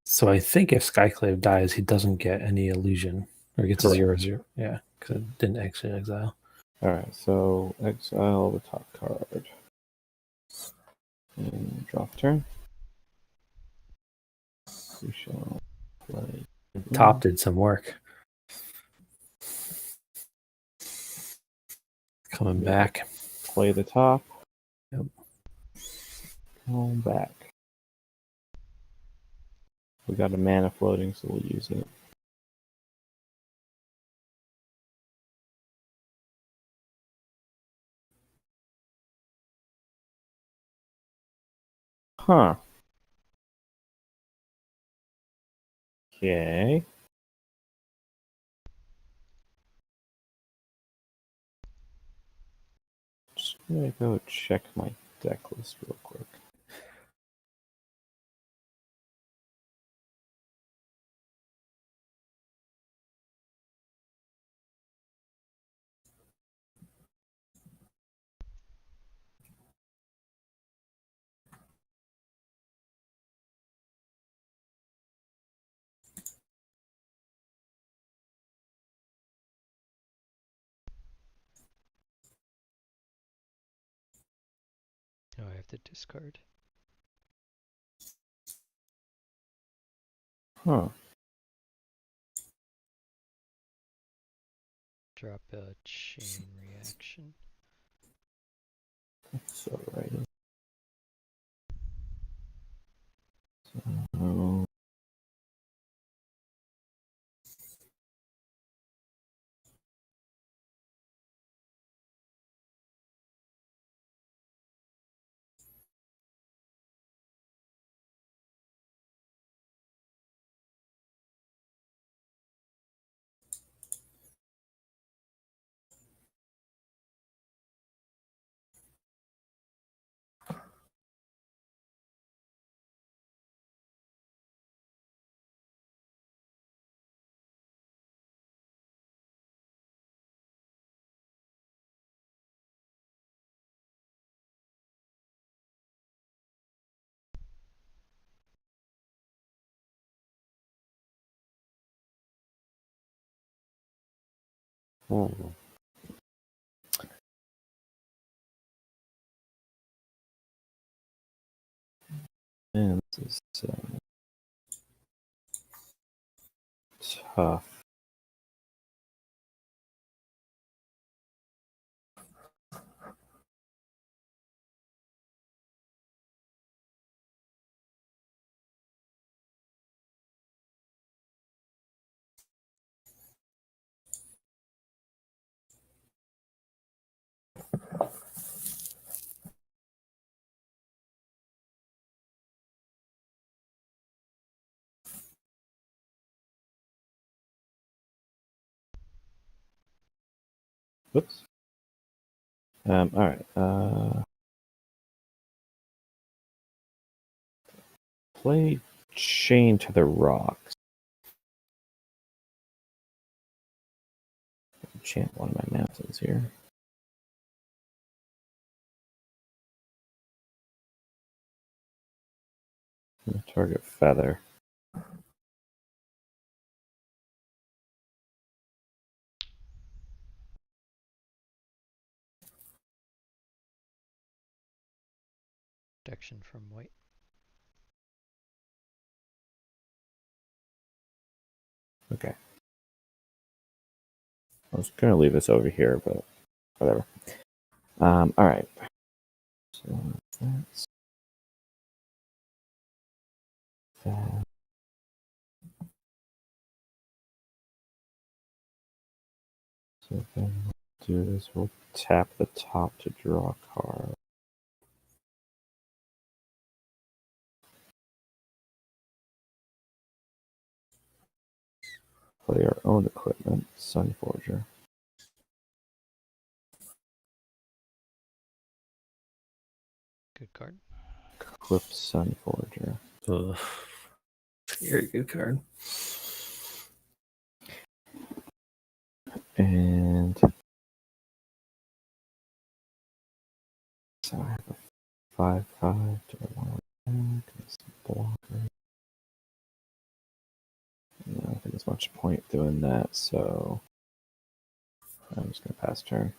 So I think if Skyclave dies, he doesn't get any illusion. Or he gets a Correct. 0/0. Yeah, because it didn't actually exile. Alright, so exile the top card. And draw for turn. We shall play. Top did some work. Coming back. Play the top. Yep. Come back. We got a mana floating, so we'll use it. Huh. Okay. Just gonna go check my deck list real quick. Oh, I have to discard. Huh. Drop a chain reaction. That's alright. So, hmm. Man, this is tough. Whoops. All right. Play Chain to the Rocks. Enchant one of my mountains here. Target feather. Protection from white. Okay. I was gonna leave this over here, but whatever. All right. So that's that. So then we'll do is we'll tap the top to draw a card. Play our own equipment, Sunforger. Good card. Equip Sunforger. Ugh. Very good card. And so I have a 5/5. Do I want to attack? It's a blocker. No, I don't think there's much point doing that, so I'm just gonna pass turn.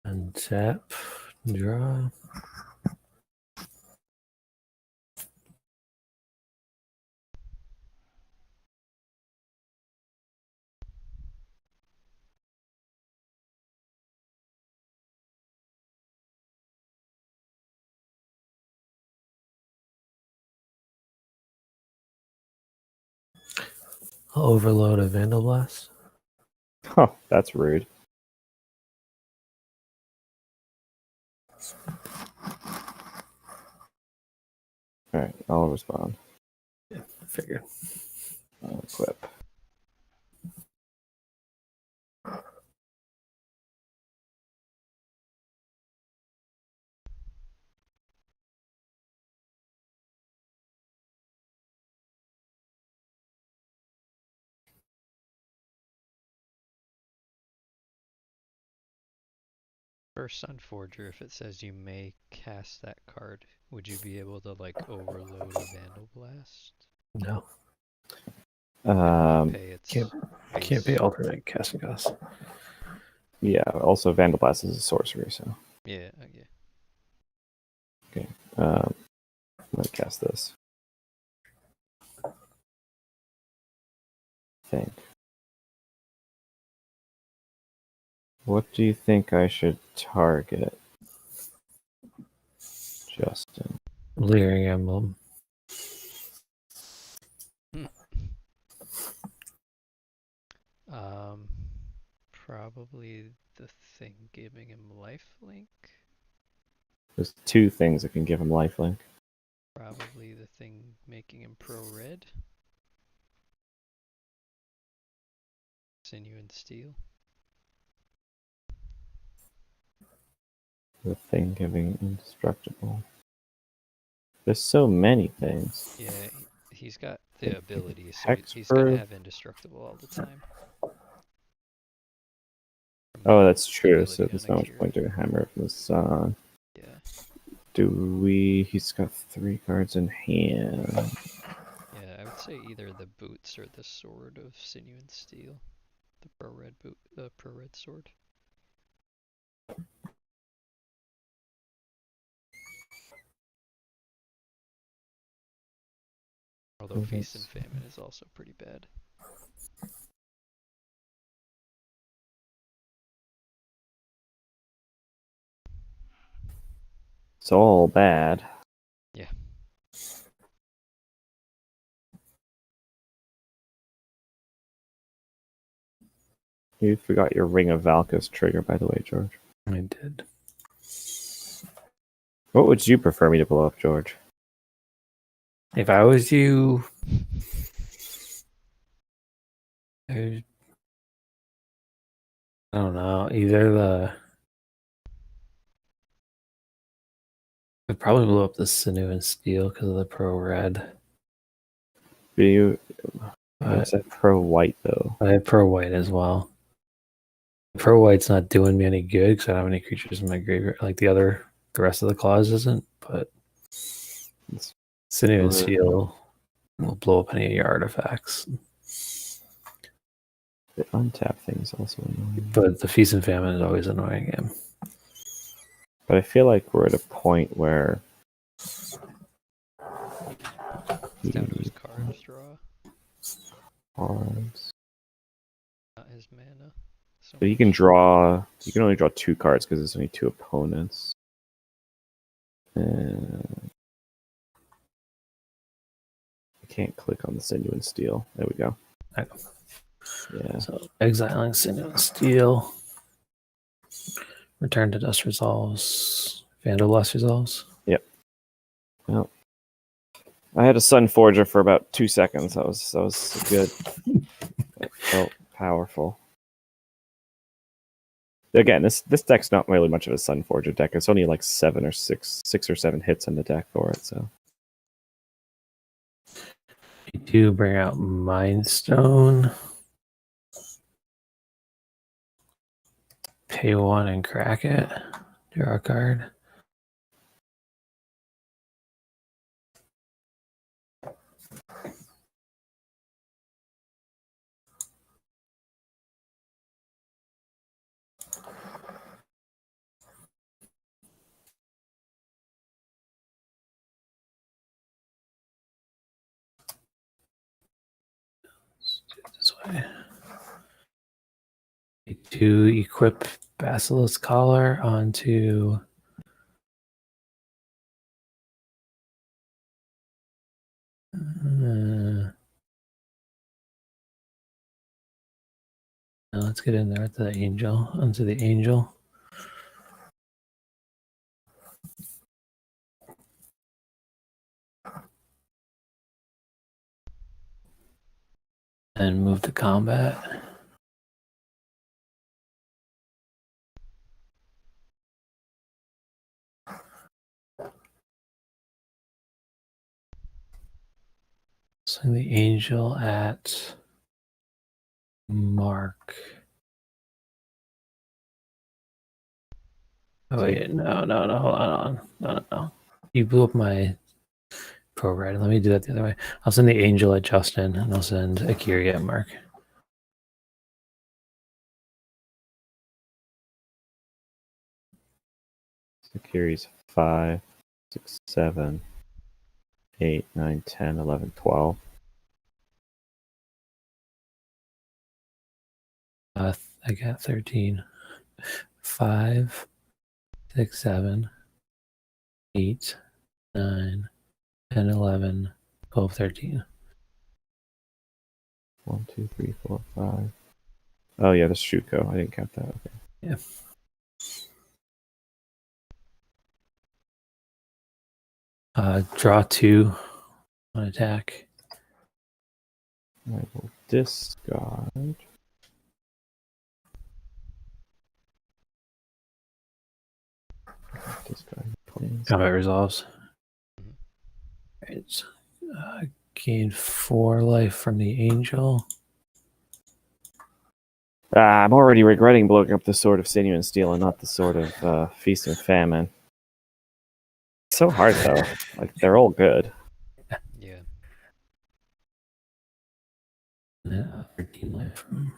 Untap. Draw. I'll overload a Vandal Blast. Oh, that's rude. Alright, I'll respond. Yeah, figured. I'll equip. For Sunforger, if it says you may cast that card, would you be able to like overload a Vandal Blast? No. Um, Pay its Can't pay base? alternate casting costs. yeah, also Vandal Blast is a sorcery, so Yeah, yeah. I'm gonna cast this. Think. What do you think I should target, Justin? Leering Emblem. Probably the thing giving him lifelink. There's two things that can give him lifelink. Probably the thing making him pro-red. Sinew and Steel. The thing giving indestructible. There's so many things. Yeah, he's got the ability, so Hexproof. he's gonna have indestructible all the time. Oh, that's true. So Ability there's on not much Akira. point doing Hammer from the Sun. Yeah. Do we? He's got 3 cards in hand. Yeah, I would say either the boots or the sword of Sinew and Steel. The pro-red boot, the pro-red sword. Although Oh, Feast and that's- Famine is also pretty bad. It's all bad. Yeah. You forgot your Ring of Valkus trigger, by the way, George. I did. What would you prefer me to blow up, George? If I was you, I don't know. Either I'd probably blow up the Sinew and Steel because of the pro red. Do you? But What's that pro white though? I have pro white as well. Pro white's not doing me any good because I don't have any creatures in my graveyard like the rest of the clause isn't. But It's Sinew and Right. Steel will blow up any of your artifacts. The untap thing is also annoying. But the Feast and Famine is always annoying him. But I feel like we're at a point where It's down to his cards draw, cards. not his mana. So But you can draw. You can only draw 2 cards because there's only 2 opponents. And I can't click on the Sinew and Steel. There we go. I know. Yeah. So exiling Sinew and Steel. Return to Dust Resolves. Vandalust Resolves. Well, I had a Sun Forger for about 2 seconds. That was good. It felt powerful. Again, this deck's not really much of a Sun Forger deck. It's only like 6 or 7 hits in the deck for it. So You do bring out Mind Stone. Pay 1 and crack it. Draw a card. Let's do it this way. To equip Basilisk Collar onto let's get in there with the angel onto the angel. And move to combat. Swing the angel at Mark. Oh wait, no, hold on. No. You blew up my pro red. Let me do that the other way. I'll send the angel at Justin, and I'll send Akiri at Mark. Securities 5, 6, 7, 8, 9, 10, 11, 12. I got 13. 5, 6, 7, 8, 9, 10, 11, 12, 13. 1, 2, 3, 4, 5. Oh yeah, that's Shuko. I didn't count that. Okay. Yeah. Draw 2 on attack. I will discard. Discard planes. Combat resolves. Mhm. Right. Gain 4 life from the angel. I'm already regretting blowing up the Sword of Sinew and Steel and not the Sword of Feast and Famine. It's so hard though. Like they're all good. yeah, 13 life from.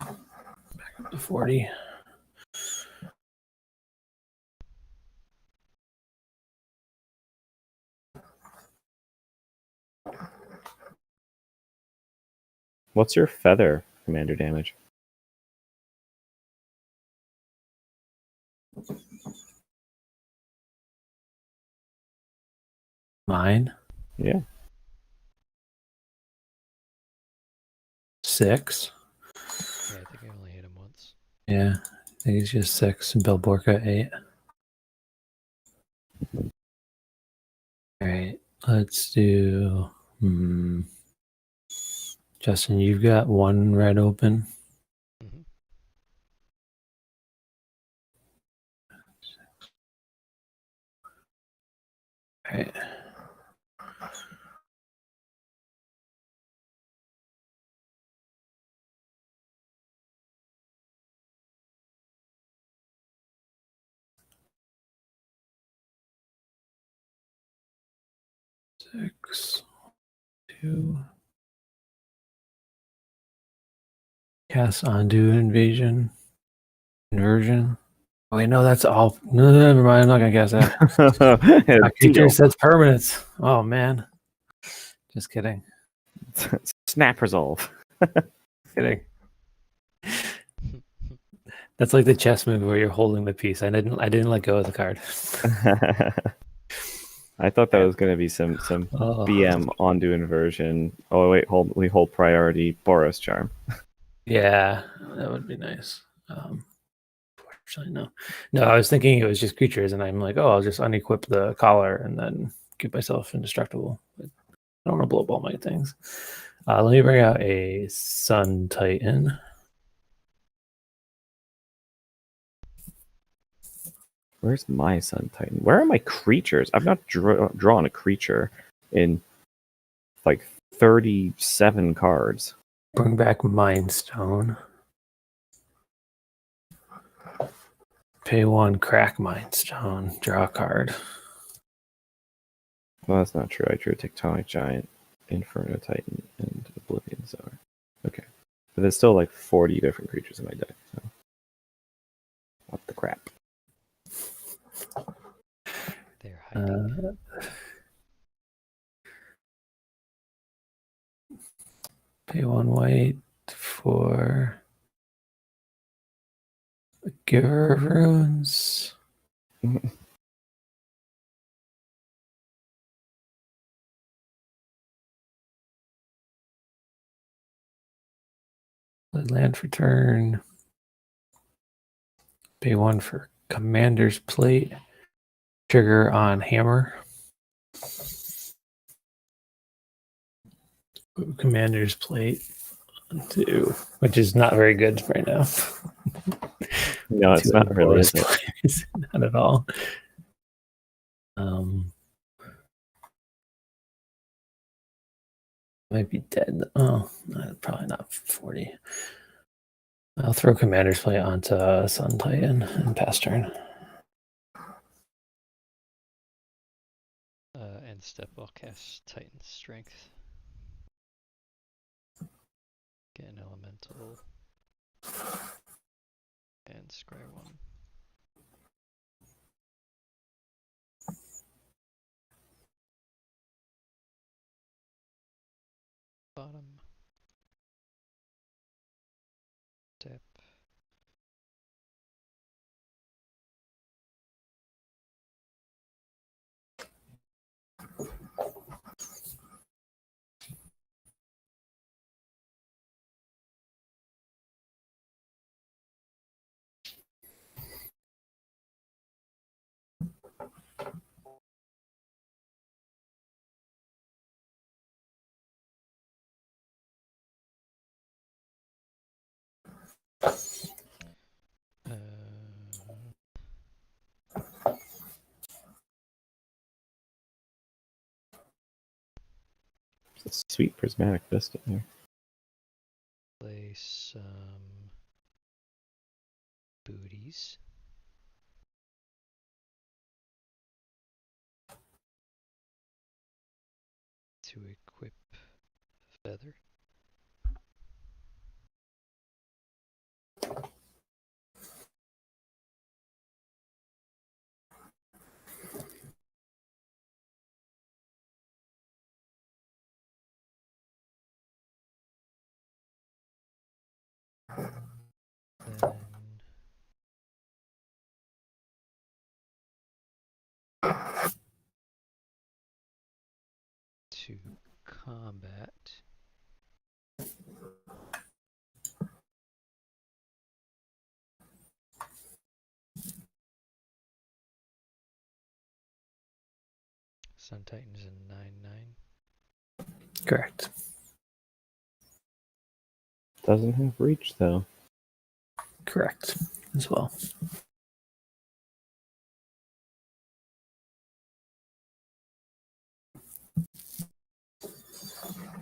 Back up to 40. What's your feather commander damage? Mine. Yeah. 6. yeah. I think I only hit him once. Yeah. I think it's just 6. And Belborka 8. Let's do. Justin, you've got one red open. Hmm. Right. Six, two. Cast undo inversion. Oh, wait, no, that's all. No, never mind. I'm not gonna cast that. Creature sets permanents. Oh man. Just kidding. Snap resolve. Kidding. That's like the chess move where you're holding the piece. I didn't let go of the card. I thought that was going to be some Oh. BM undo inversion. Oh wait, we hold priority Boros charm. Yeah, that would be nice. Unfortunately, no. No, I was thinking it was just creatures, and I'm like, oh, I'll just unequip the collar and then give myself indestructible. But I don't want to blow up all my things. Let me bring out a Sun Titan. Where's my Sun Titan? Where are my creatures? I've not drawn a creature in like 37 cards. Bring back Mind Stone. Pay one, crack Mind Stone. Draw a card. Well, that's not true. I drew Tectonic Giant, Inferno Titan, and Oblivion Czar. Okay. But there's still like 40 different creatures in my deck, so. What the crap? They're hiding. Pay one white for Giver of Runes. Land for turn. Pay one for Commander's Plate. Trigger on Hammer. Commander's Plate. 2, which is not very good right now. No, it's not really, is it? Not at all. Might be dead. Oh, probably not 40. I'll throw Commander's Plate onto Sun Titan and pass turn. End step, I'll cast Titan Strength. Get an elemental. And scry one. Bottom. Tap. It's a sweet prismatic vista there. Play some booties. To equip Feather. Then to combat. Sun Titan's a 9/9. Correct. Doesn't have reach though. Correct as well.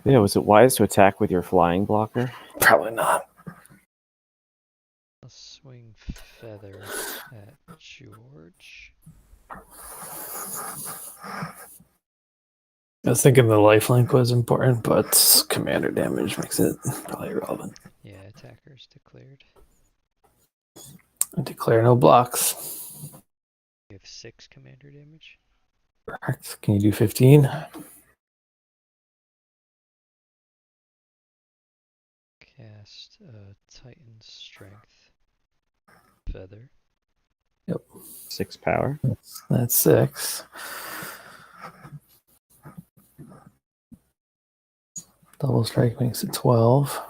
Yeah, was it wise to attack with your flying blocker? Probably not. I'll swing Feather at George. I was thinking the lifelink was important, but commander damage makes it probably irrelevant. Yeah, attacker's declared. I declare no blocks. You have 6 commander damage. Correct. Can you do 15? Cast Titan's Strength. Feather. 6 power. That's 6. Double strike makes it 12.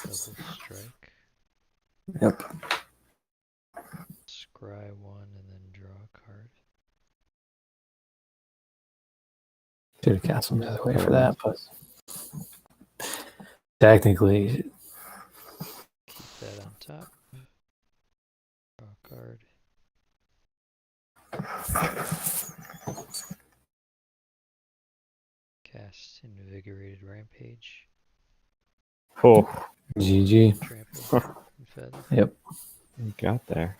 Double Strike. Yep. Scry 1 and then draw a card. Should have cast them the other way for that, but technically, Keep that on top. Draw a card. Cast Invigorated Rampage. Oh, GG. Trample and Feather. Yep. you got there.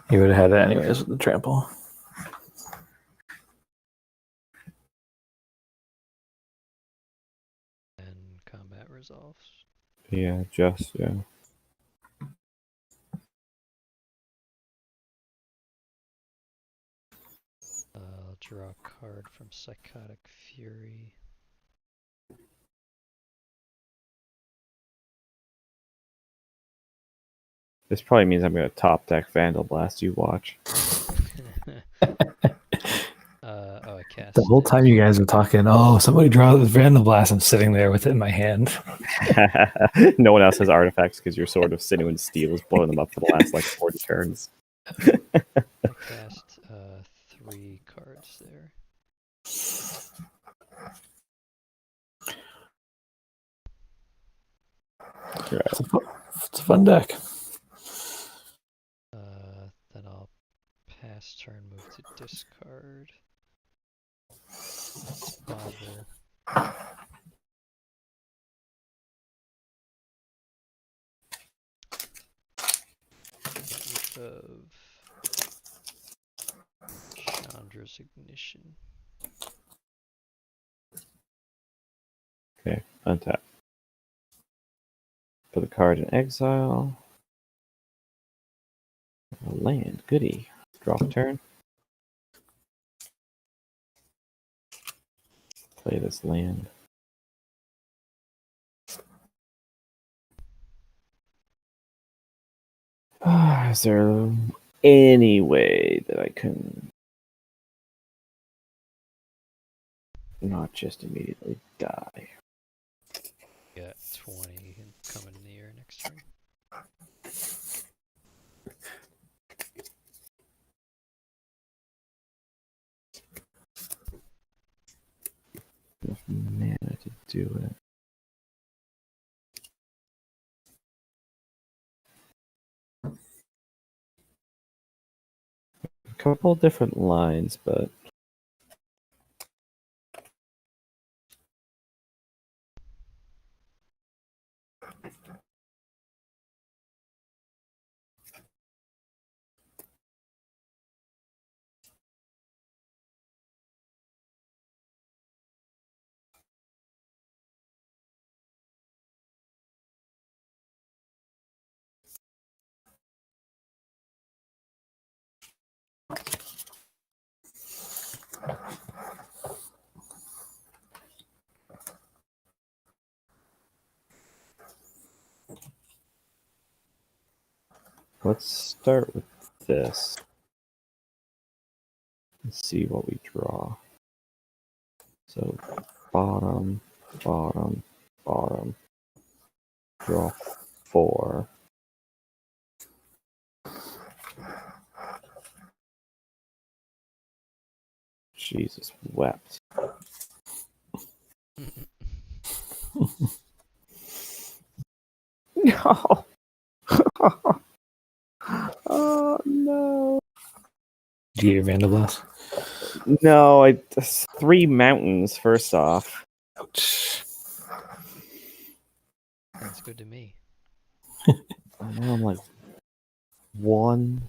You would have had that anyways with the trample. And combat resolves. Yeah, just yeah. I'll draw a card from Psychotic Fury. This probably means I'm gonna top deck Vandal Blast. You watch. Oh, I cast The whole time you guys were talking, oh, somebody draw the Random Blast. I'm sitting there with it in my hand. No one else has artifacts because you're sort of sitting with Steel is blowing them up for the last like 40 turns. I cast 3 cards there. It's a fun deck. Then I'll pass turn, move to discard. Bobble. Get rid of Chandra's Ignition. Okay, untap. Put the card in exile. A land, goody. Drop a turn. Play this land. Is there any way that I can not just immediately die? Got 20 and coming in the air next turn. Enough mana to do it. A couple different lines, but let's start with this. Let's see what we draw. So bottom, bottom, bottom. Draw 4. Jesus wept. No. Oh no. Did you get your Vandablast? No, it's 3 mountains first off. Ouch. Sounds good to me. Now I'm like 1.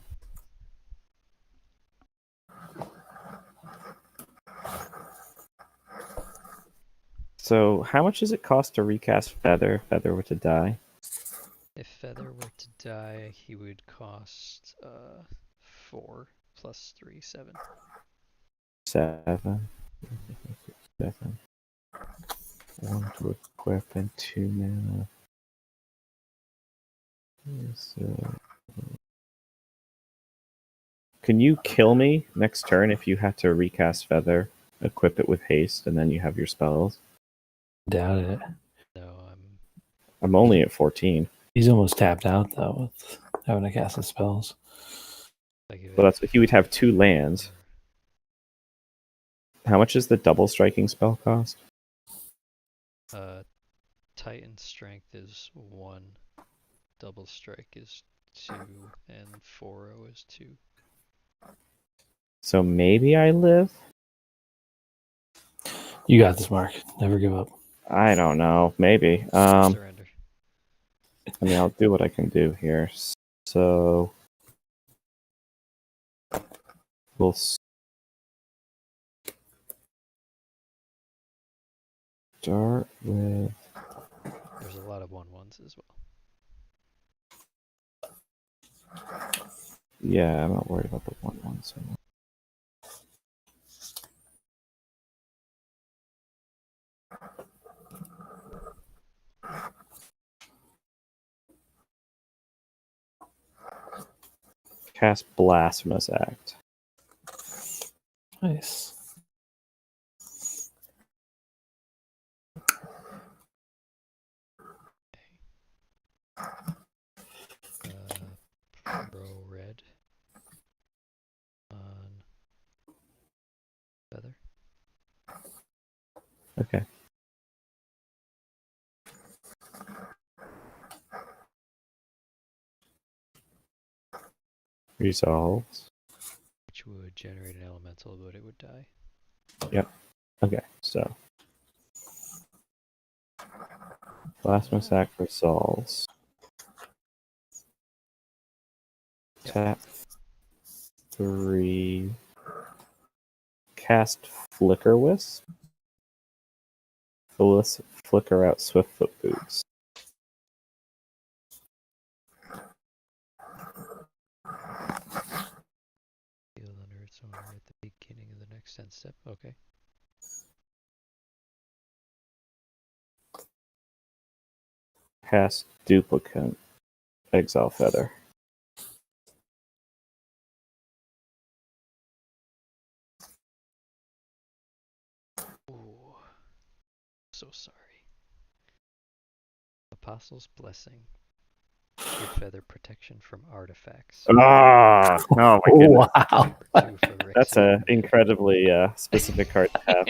So how much does it cost to recast Feather if Feather were to die? If Feather were to die, he would cost 4 plus 3, 7. 7. 1 to equip and 2 mana. Can you kill me next turn if you had to recast Feather, equip it with haste, and then you have your spells? Doubt it. No, I'm only at 14. He's almost tapped out though with having to cast his spells. like if Well, that's he would have 2 lands. How much does the double striking spell cost? Titan Strength is 1, Double Strike is 2, and 4-0 is 2. So maybe I live? You got this, Mark. Never give up. I don't know. Maybe. Surrender. I mean, I'll do what I can do here. So we'll start with. There's a lot of 1/1s as well. Yeah, I'm not worried about the 1/1 so much. Cast Blasphemous Act. Nice. Pro red on Feather. Okay. Resolves. Which would generate an elemental, but it would die. Okay, so Blasphemous Act resolves. Tap 3. Cast Flicker Wisp. Flicker out Swiftfoot Boots. Heal under its owner at the beginning of the next end step. Okay. Cast Duplicate. Exile Feather. Ooh. So sorry. Apostle's Blessing. Give Feather protection from artifacts. Ah! Oh my goodness. Wow. Number 2 for That's Rixie. an incredibly specific card to have.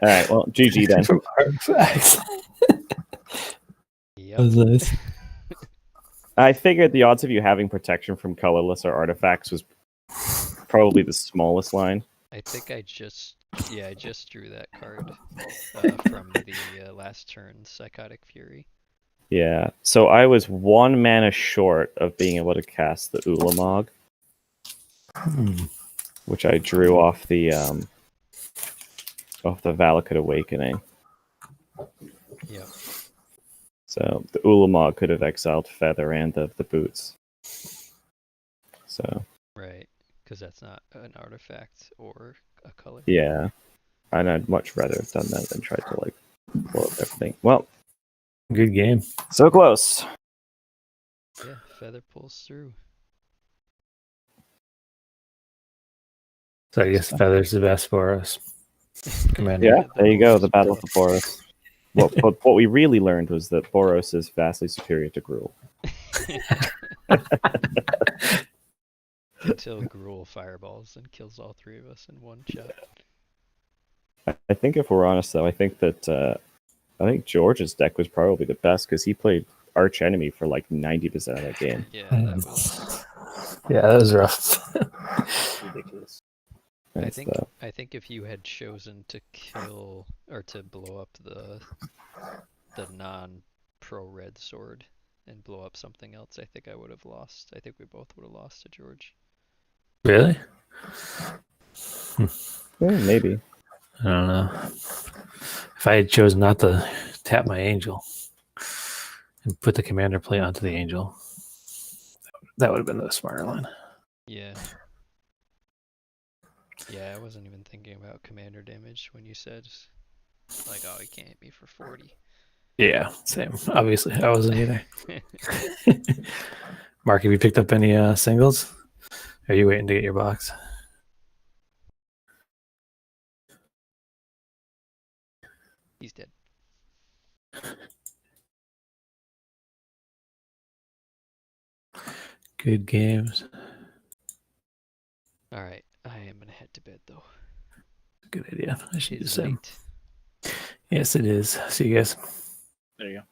Alright, well, GG then. From artifacts. Yep. That was nice. I figured the odds of you having protection from colorless or artifacts was probably the smallest line. I think I just drew that card from the last turn, Psychotic Fury. Yeah, so I was 1 mana short of being able to cast the Ulamog, which I drew off the Valakut Awakening. Yep. So the Ulamog could have exiled Feather and the boots. So Right, because that's not an artifact or a color. yeah, and I'd much rather have done that than tried to like blow up everything. Well, Good game. so close. Yeah, Feather pulls through. So I guess Feather's the best for us. Commander. Yeah, there you go. Boros The Battle of the Boros. What we really learned was that Boros is vastly superior to Gruul. Until Gruul fireballs and kills all three of us in one shot. I think if we're honest though, I think George's deck was probably the best because he played Arch Enemy for like 90% of that game. Yeah, that was. Yeah, that was rough. Ridiculous. I think if you had chosen to kill or to blow up the non-pro red sword and blow up something else, I think I would have lost. I think we both would have lost to George. Really? Yeah, maybe. I don't know. If I had chosen not to tap my angel and put the commander play onto the angel, that would have been the smarter line. Yeah. Yeah, I wasn't even thinking about commander damage when you said, like, oh, he can't hit me for 40. Yeah, same. Obviously, I wasn't either. Mark, have you picked up any singles? Are you waiting to get your box? He's dead. Good games. All right, I am gonna head to bed though. Good idea. I should do the It's same. late. Yes, it is. See you guys. There you go.